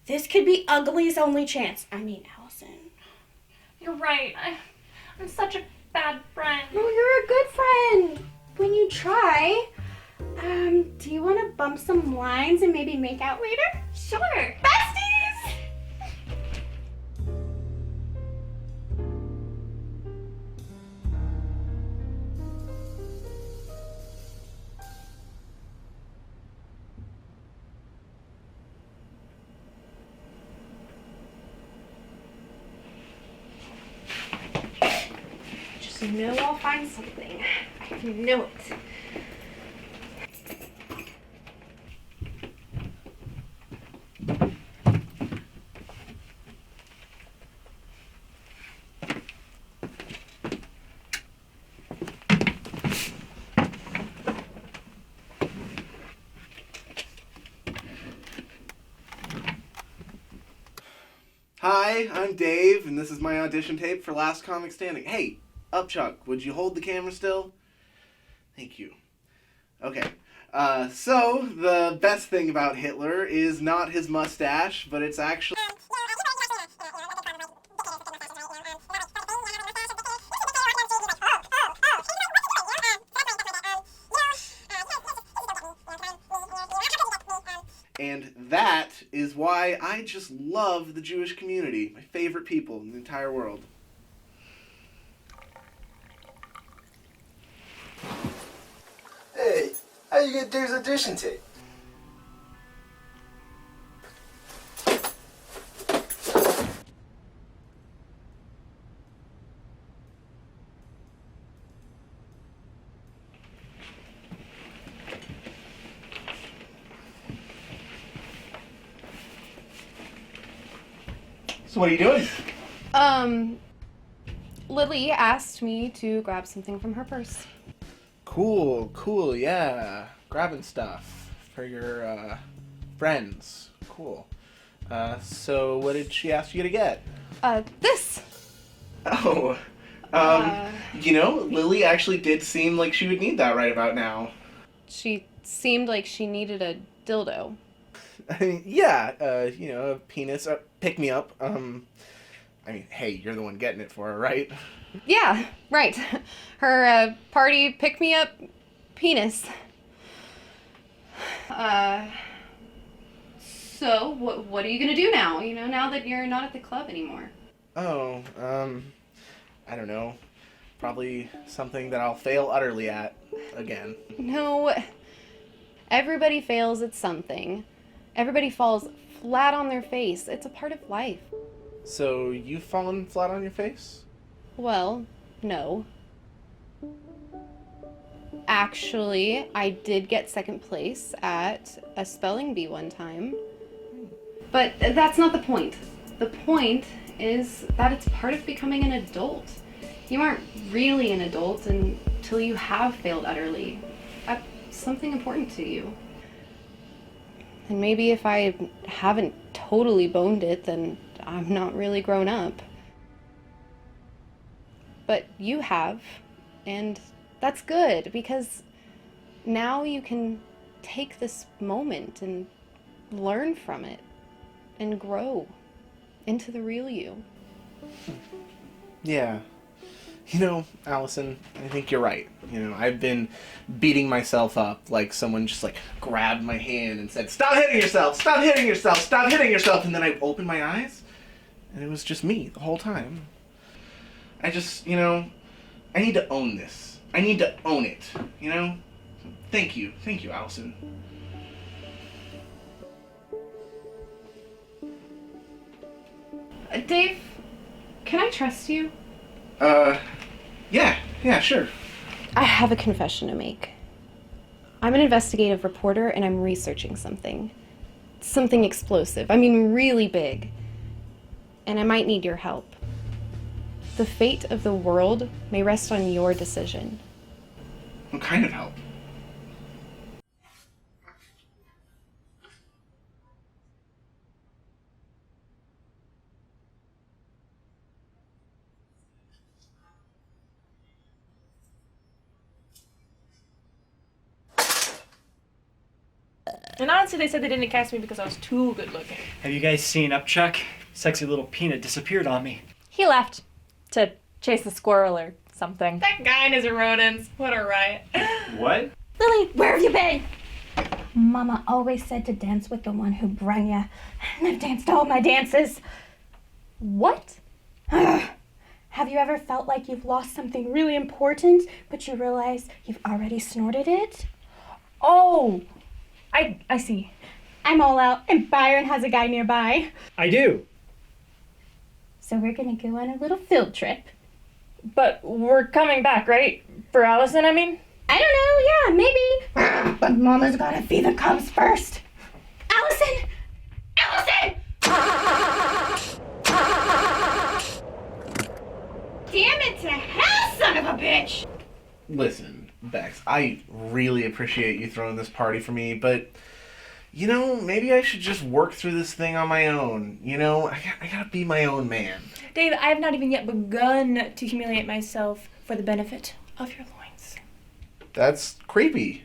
Speaker 13: This could be Ugly's only chance. I mean, Allison.
Speaker 15: You're right. I'm such a bad friend.
Speaker 13: No, you're a good friend. When you try. Do you want to bump some lines and maybe make out later?
Speaker 15: Sure.
Speaker 13: Besties! Just know I'll find something. I know it.
Speaker 2: Hi, I'm Dave, and this is my audition tape for Last Comic Standing. Hey, Upchuck, would you hold the camera still? Thank you. Okay, so the best thing about Hitler is not his mustache, but it's actually... And that is why I just love the Jewish community. My favorite people in the entire world.
Speaker 7: Hey, how you get Dave's audition tape?
Speaker 2: So what are you doing?
Speaker 14: Lily asked me to grab something from her purse.
Speaker 2: Cool, yeah. Grabbing stuff for your, friends. Cool. So what did she ask you to get?
Speaker 14: This.
Speaker 2: Oh, you know, Lily actually did seem like she would need that right about now.
Speaker 14: She seemed like she needed a dildo.
Speaker 2: I mean, yeah, you know, a penis, pick me up. I mean, hey, you're the one getting it for her, right?
Speaker 14: Yeah, right. Her, party pick-me-up penis. So, what are you gonna do now? You know, now that you're not at the club anymore?
Speaker 2: Oh, I don't know. Probably something that I'll fail utterly at again.
Speaker 14: No, Everybody fails at something. Everybody falls flat on their face. It's a part of life.
Speaker 2: So you've fallen flat on your face?
Speaker 14: Well, no. Actually, I did get second place at a spelling bee one time. But that's not the point. The point is that it's part of becoming an adult. You aren't really an adult until you have failed utterly at something important to you. And maybe if I haven't totally boned it, then I'm not really grown up. But you have, and that's good, because now you can take this moment and learn from it and grow into the real you.
Speaker 2: Yeah. You know, Allison, I think you're right. You know, I've been beating myself up like someone just like grabbed my hand and said, "Stop hitting yourself! Stop hitting yourself! Stop hitting yourself!" And then I opened my eyes and it was just me the whole time. I just, you know, I need to own this. I need to own it, you know? Thank you, Allison.
Speaker 14: Dave, can I trust you?
Speaker 2: Yeah, sure.
Speaker 14: I have a confession to make. I'm an investigative reporter and I'm researching something. Something explosive. I mean, really big. And I might need your help. The fate of the world may rest on your decision.
Speaker 2: What kind of help?
Speaker 18: And honestly, they said they didn't cast me because I was too good looking.
Speaker 5: Have you guys seen Upchuck? Sexy little peanut disappeared on me.
Speaker 15: He left to chase a squirrel or something.
Speaker 18: That guy and his rodents. What a riot.
Speaker 5: What?
Speaker 13: Lily, where have you been? Mama always said to dance with the one who brung ya. And I've danced all my dances.
Speaker 15: What?
Speaker 13: Have you ever felt like you've lost something really important, but you realize you've already snorted it?
Speaker 18: Oh, I see.
Speaker 13: I'm all out, and Byron has a guy nearby.
Speaker 5: I do.
Speaker 13: So we're gonna go on a little field trip.
Speaker 15: But we're coming back, right? For Allison, I mean?
Speaker 13: I don't know, yeah, maybe. But Mama's gotta feed the cubs first. Allison! Allison! Damn it to hell, son of a bitch!
Speaker 2: Listen, Bex, I really appreciate you throwing this party for me, but, you know, maybe I should just work through this thing on my own. You know, I gotta be my own man.
Speaker 18: Dave, I have not even yet begun to humiliate myself for the benefit of your loins.
Speaker 2: That's creepy.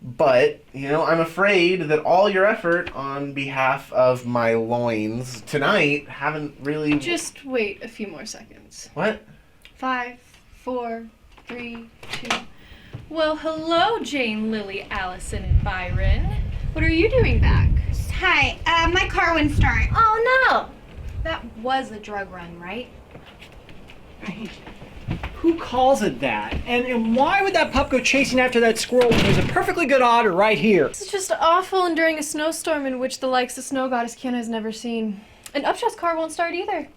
Speaker 2: But, you know, I'm afraid that all your effort on behalf of my loins tonight haven't really...
Speaker 16: Just wait a few more seconds.
Speaker 2: What?
Speaker 16: 5, 4, 3, 2... Well, hello, Jane, Lily, Allison, and Byron. What are you doing back?
Speaker 13: Hi, my car wouldn't start.
Speaker 14: Oh no! That was a drug run, right?
Speaker 5: Who calls it that? And why would that pup go chasing after that squirrel when there's a perfectly good otter right here?
Speaker 16: It's just awful and during a snowstorm in which the likes the snow goddess Kiana has never seen. And Upshaw's car won't start either.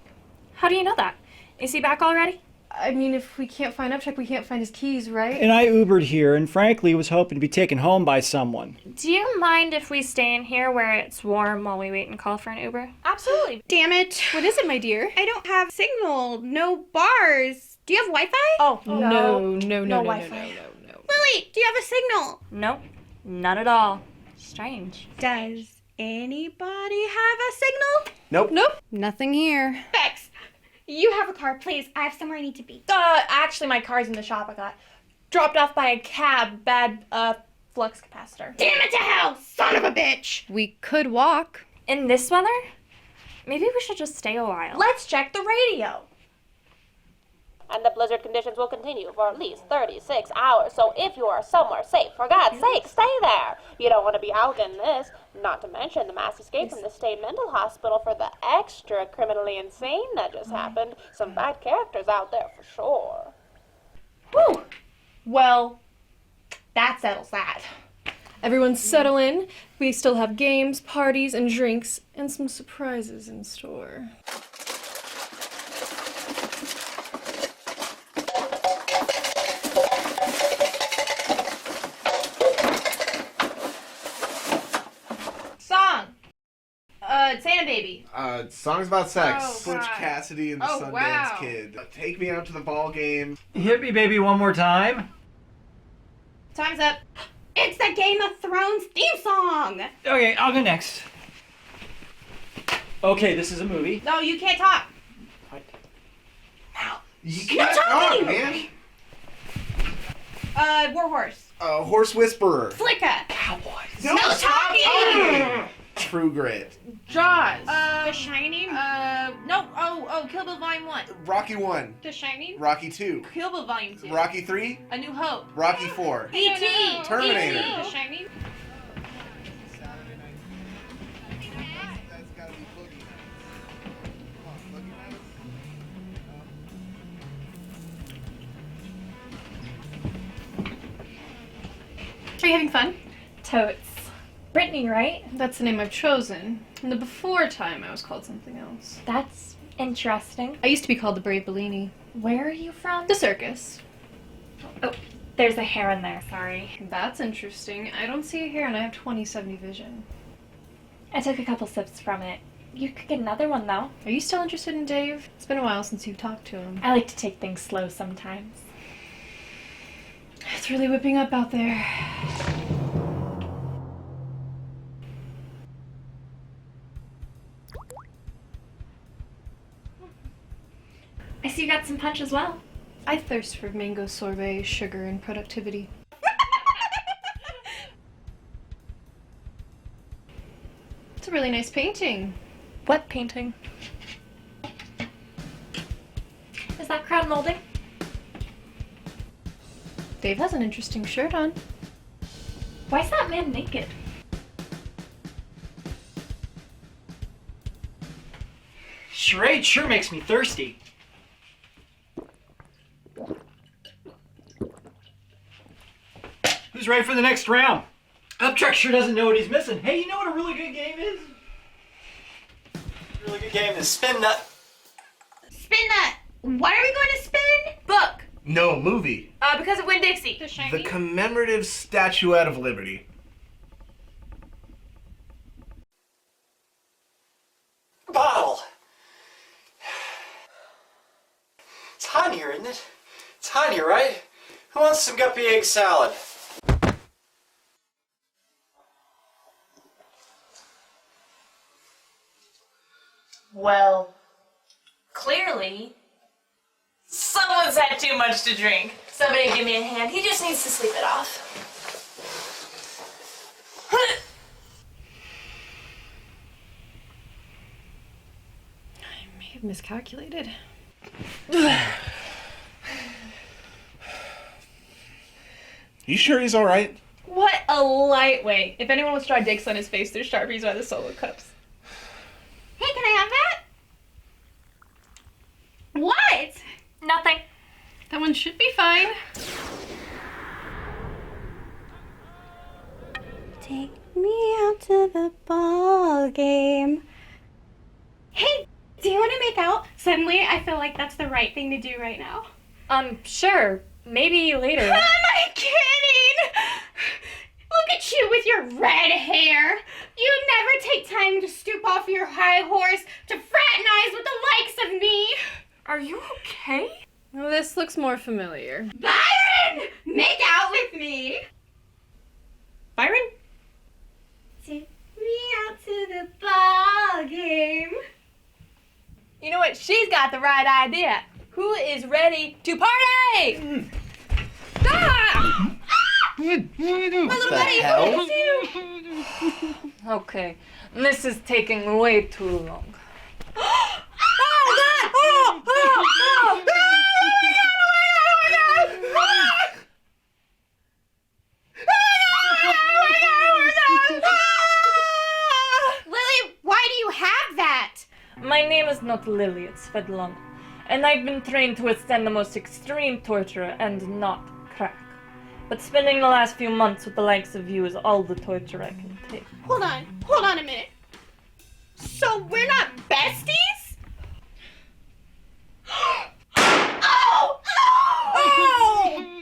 Speaker 15: How do you know that? Is he back already?
Speaker 16: I mean, if we can't find Upchuck, we can't find his keys, right?
Speaker 5: And I Ubered here and frankly was hoping to be taken home by someone.
Speaker 15: Do you mind if we stay in here where it's warm while we wait and call for an Uber?
Speaker 16: Absolutely.
Speaker 13: Damn it.
Speaker 16: What is it, my dear?
Speaker 13: I don't have signal. No bars. Do you have Wi-Fi?
Speaker 15: Oh,
Speaker 16: No
Speaker 15: Wi-Fi.
Speaker 16: No.
Speaker 13: Lily, do you have a signal?
Speaker 15: Nope, not at all. Strange.
Speaker 13: Does anybody have a signal?
Speaker 2: Nope.
Speaker 14: Nothing here.
Speaker 13: Bex, you have a car, please. I have somewhere I need to be.
Speaker 18: Actually, my car's in the shop. I got dropped off by a cab. Bad, flux capacitor.
Speaker 13: Damn it to hell, son of a bitch!
Speaker 14: We could walk.
Speaker 15: In this weather? Maybe we should just stay a while.
Speaker 18: Let's check the radio.
Speaker 1: And the blizzard conditions will continue for at least 36 hours, so if you are somewhere safe, for God's sake, stay there. You don't want to be out in this. Not to mention the mass escape from the state mental hospital for the extra criminally insane that just happened. Some bad characters out there for sure.
Speaker 18: Whew. Well, that settles that.
Speaker 16: Everyone settle in. We still have games, parties, and drinks, and some surprises in store.
Speaker 3: Song! Santa Baby.
Speaker 2: Songs about sex.
Speaker 3: Oh,
Speaker 2: Butch
Speaker 3: God.
Speaker 2: Cassidy and the
Speaker 3: Oh,
Speaker 2: Sundance
Speaker 3: wow.
Speaker 2: Kid. Take me out to the ball game.
Speaker 5: Hit me, baby, one more time.
Speaker 3: Time's up.
Speaker 13: It's the Game of Thrones theme song!
Speaker 5: Okay, I'll go next. Okay, this is a movie.
Speaker 3: No, you can't talk.
Speaker 2: You
Speaker 13: You're
Speaker 2: can't
Speaker 13: talking!
Speaker 2: talk, man.
Speaker 3: Warhorse.
Speaker 2: Horse Whisperer.
Speaker 13: Flicka!
Speaker 5: Cowboys.
Speaker 2: No,
Speaker 13: No
Speaker 2: stop
Speaker 13: talking!
Speaker 2: True Grit.
Speaker 3: Jaws.
Speaker 13: The Shining?
Speaker 3: No. Oh, Kill Bill Volume 1.
Speaker 2: Rocky 1.
Speaker 13: The Shining?
Speaker 2: Rocky 2.
Speaker 3: Kill Bill Volume 2.
Speaker 2: Rocky 3.
Speaker 3: A New Hope.
Speaker 2: Rocky 4.
Speaker 3: E.T.
Speaker 2: Terminator.
Speaker 3: E.T.
Speaker 13: The Shining?
Speaker 16: Are you having fun?
Speaker 15: Totes. Brittany, right?
Speaker 16: That's the name I've chosen. In the before time, I was called something else.
Speaker 15: That's interesting.
Speaker 16: I used to be called the Brave Bellini.
Speaker 15: Where are you from?
Speaker 16: The circus.
Speaker 15: Oh, there's a hair in there, sorry.
Speaker 16: That's interesting. I don't see a hair and I have 20/70 vision.
Speaker 15: I took a couple sips from it. You could get another one, though.
Speaker 16: Are you still interested in Dave? It's been a while since you've talked to him.
Speaker 15: I like to take things slow sometimes.
Speaker 16: It's really whipping up out there.
Speaker 15: I see you got some punch as well.
Speaker 16: I thirst for mango sorbet, sugar, and productivity. It's a really nice painting.
Speaker 15: What painting? Is that crowd molding?
Speaker 16: Dave has an interesting shirt on.
Speaker 15: Why is that man naked?
Speaker 5: Charade sure makes me thirsty. Who's ready for the next round? Upchuck sure doesn't know what he's missing. Hey, you know what a really good game is? A really good game is Spin Nut.
Speaker 13: Spin that! What are we going to spin?
Speaker 3: Book.
Speaker 2: No, movie.
Speaker 3: Because of Winn-Dixie.
Speaker 13: The Shining?
Speaker 2: The Commemorative Statuette of Liberty.
Speaker 5: Bottle. It's hot in here, isn't it? It's hot in here, right? Who wants some guppy egg salad?
Speaker 3: Well, clearly, someone's had too much to drink. Somebody give me a hand. He just needs to sleep it off.
Speaker 16: I may have miscalculated.
Speaker 2: You sure he's alright?
Speaker 3: What a lightweight. If anyone wants to draw dicks on his face, there's Sharpies by the solo cups.
Speaker 13: Hey, can I have that? What?
Speaker 15: Nothing.
Speaker 16: That one should be fine.
Speaker 13: Take me out to the ball game. Hey, do you want to make out? Suddenly, I feel like that's the right thing to do right now.
Speaker 15: Sure. Maybe later.
Speaker 13: Am I kidding? Look at you with your red hair. You never take time to stoop off your high horse to fraternize with the likes of me.
Speaker 15: Are you okay?
Speaker 16: Well, this looks more familiar.
Speaker 13: Byron, make out with me.
Speaker 3: Byron?
Speaker 13: Take me out to the ball game.
Speaker 3: You know what? She's got the right idea. Who is ready to party? Ah! My little buddy,
Speaker 2: hell?
Speaker 15: Okay. This is taking way too long.
Speaker 3: Oh, God! Oh, oh, oh!
Speaker 13: Lily, why do you have that?
Speaker 15: My name is not Lily, it's Fedlon. And I've been trained to withstand the most extreme torture and not crack. But spending the last few months with the likes of you is all the torture I can take.
Speaker 13: Hold on a minute. So we're not besties? Oh!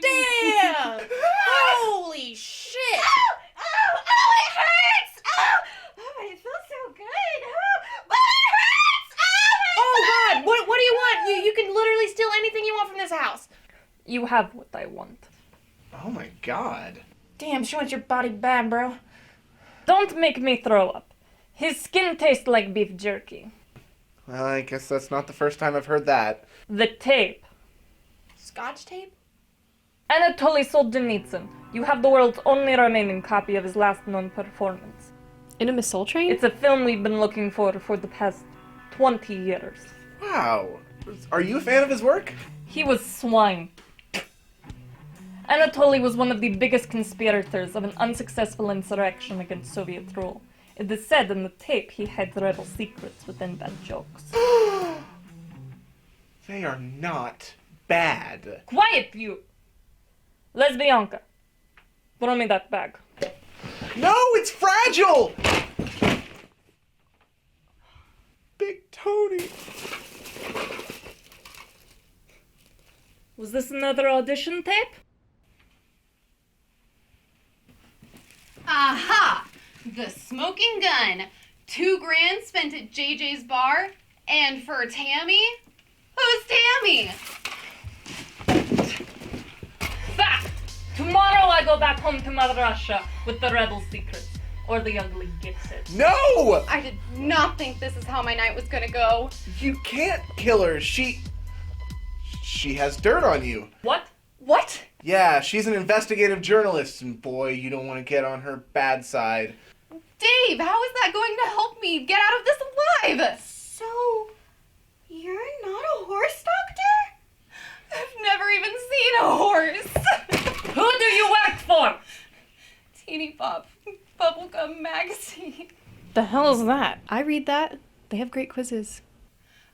Speaker 13: Damn! Holy shit! Oh, it hurts! Oh, it feels so good. But it hurts!
Speaker 3: Oh God! What do you want? You can literally steal anything you want from this house.
Speaker 15: You have what I want.
Speaker 2: Oh my god.
Speaker 3: Damn, she wants your body bad, bro.
Speaker 15: Don't make me throw up. His skin tastes like beef jerky.
Speaker 2: Well, I guess that's not the first time I've heard that.
Speaker 15: The tape.
Speaker 3: Scotch tape?
Speaker 15: Anatoly Solzhenitsyn. You have the world's only remaining copy of his last known performance.
Speaker 16: Enema Soul Train?
Speaker 15: It's a film we've been looking for the past 20 years.
Speaker 2: Wow. Are you a fan of his work?
Speaker 15: He was swine. Anatoly was one of the biggest conspirators of an unsuccessful insurrection against Soviet rule. It is said in the tape he hides rebel secrets within bad jokes.
Speaker 2: They are not bad.
Speaker 15: Quiet, you! Lesbianka, throw me that bag.
Speaker 2: No, it's fragile! Big Tony.
Speaker 15: Was this another audition tape?
Speaker 13: Aha! The smoking gun. $2,000 spent at JJ's bar. And for Tammy? Who's Tammy?
Speaker 15: Fact! Tomorrow I go back home to Mother Russia with the rebel secrets. Or the ugly gifted.
Speaker 2: No!
Speaker 13: I did not think this is how my night was gonna go.
Speaker 2: You can't kill her. She has dirt on you.
Speaker 15: What?
Speaker 13: What?
Speaker 2: Yeah, she's an investigative journalist, and boy, you don't want to get on her bad side.
Speaker 13: Dave, how is that going to help me get out of this alive? So, you're not a horse doctor? I've never even seen a horse.
Speaker 15: Who do you work for?
Speaker 13: Teeny Pop, Bubblegum Magazine.
Speaker 16: The hell is that? I read that. They have great quizzes.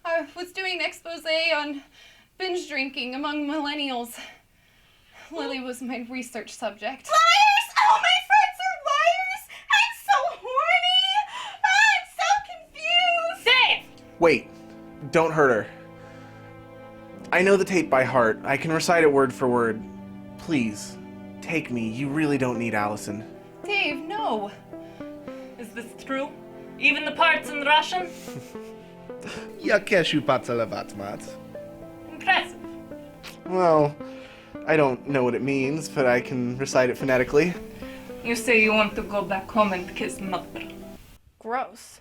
Speaker 13: I was doing an expose on binge drinking among millennials. Lily was my research subject. Liars! Oh, my friends are liars! I'm so horny! I'm so confused!
Speaker 15: Dave!
Speaker 2: Wait, don't hurt her. I know the tape by heart. I can recite it word for word. Please, take me. You really don't need Allison.
Speaker 13: Dave, no.
Speaker 15: Is this true? Even the parts in Russian?
Speaker 2: Я кешу пацалаватмат.
Speaker 15: Impressive.
Speaker 2: Well, I don't know what it means, but I can recite it phonetically.
Speaker 15: You say you want to go back home and kiss mother.
Speaker 3: Gross.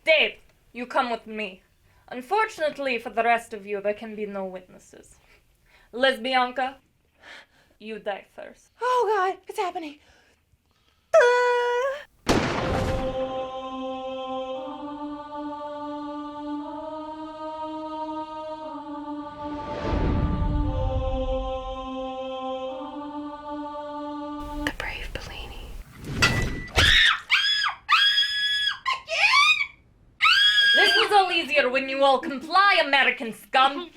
Speaker 15: Dave, you come with me. Unfortunately for the rest of you, there can be no witnesses. Lesbianka, you die first.
Speaker 3: Oh God, it's happening.
Speaker 16: The brave Bellini.
Speaker 15: This was all easier when you all comply, American scum.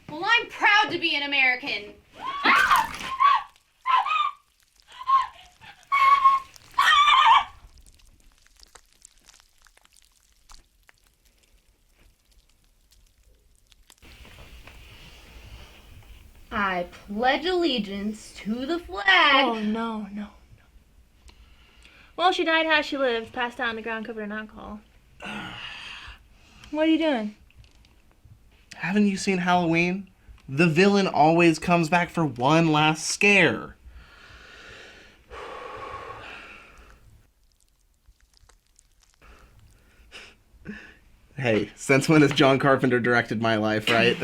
Speaker 13: Well, I'm proud to be an American. I pledge allegiance to the flag.
Speaker 3: Oh no.
Speaker 18: Well, she died how she lived, passed out on the ground covered in alcohol. What are you doing?
Speaker 2: Haven't you seen Halloween? The villain always comes back for one last scare. Hey, since when has John Carpenter directed my life, right?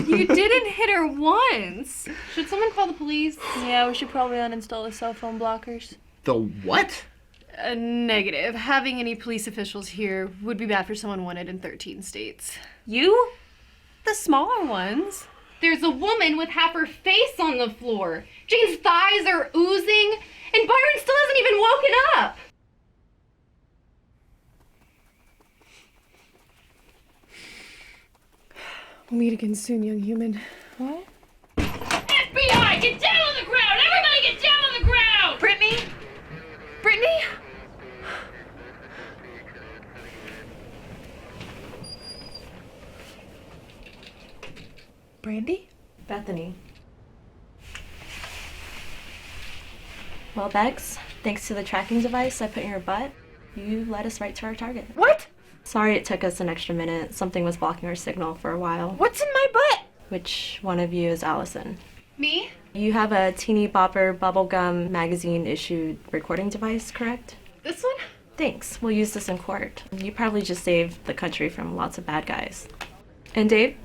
Speaker 16: You didn't hit her once. Should someone call the police?
Speaker 18: Yeah, we should probably uninstall the cell phone blockers.
Speaker 2: The what?
Speaker 16: Negative. Having any police officials here would be bad for someone wanted in 13 states.
Speaker 18: You?
Speaker 16: The smaller ones.
Speaker 14: There's a woman with half her face on the floor. Jane's thighs are oozing, and Byron still hasn't even woken up.
Speaker 16: We'll meet again soon, young human.
Speaker 3: What?
Speaker 15: FBI, get down on the ground! Everybody get down on the ground!
Speaker 3: Brittany? Brittany? Brandy?
Speaker 12: Bethany. Well, Bex, thanks to the tracking device I put in your butt, you led us right to our target.
Speaker 3: What?
Speaker 12: Sorry it took us an extra minute. Something was blocking our signal for a while.
Speaker 3: What's in my butt?
Speaker 12: Which one of you is Allison?
Speaker 14: Me?
Speaker 12: You have a teeny bopper bubblegum magazine issued recording device, correct?
Speaker 14: This one?
Speaker 12: Thanks. We'll use this in court. You probably just saved the country from lots of bad guys. And Dave?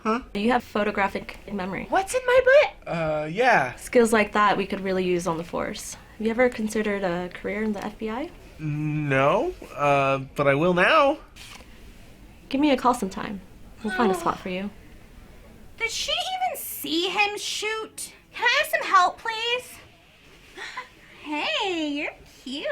Speaker 2: Huh?
Speaker 12: You have photographic memory.
Speaker 3: What's in my butt?
Speaker 2: Yeah.
Speaker 12: Skills like that we could really use on the force. Have you ever considered a career in the FBI?
Speaker 2: No, but I will now.
Speaker 12: Give me a call sometime. We'll find a spot for you.
Speaker 13: Did she even see him shoot? Can I have some help, please? Hey, you're cute.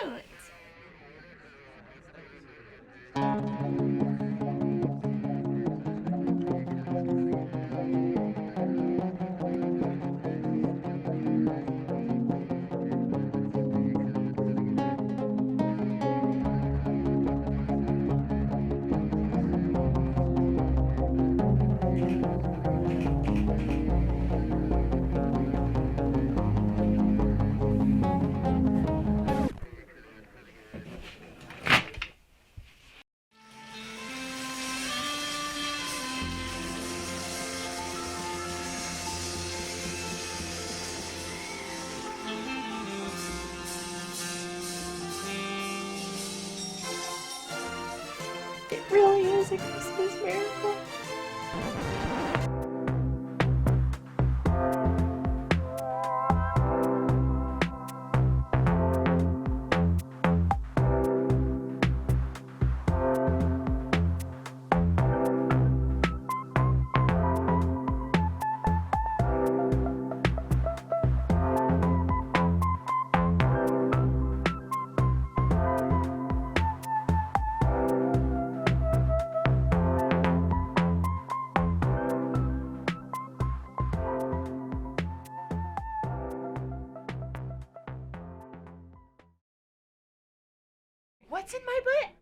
Speaker 16: It really is a Christmas miracle.
Speaker 3: What's in my butt?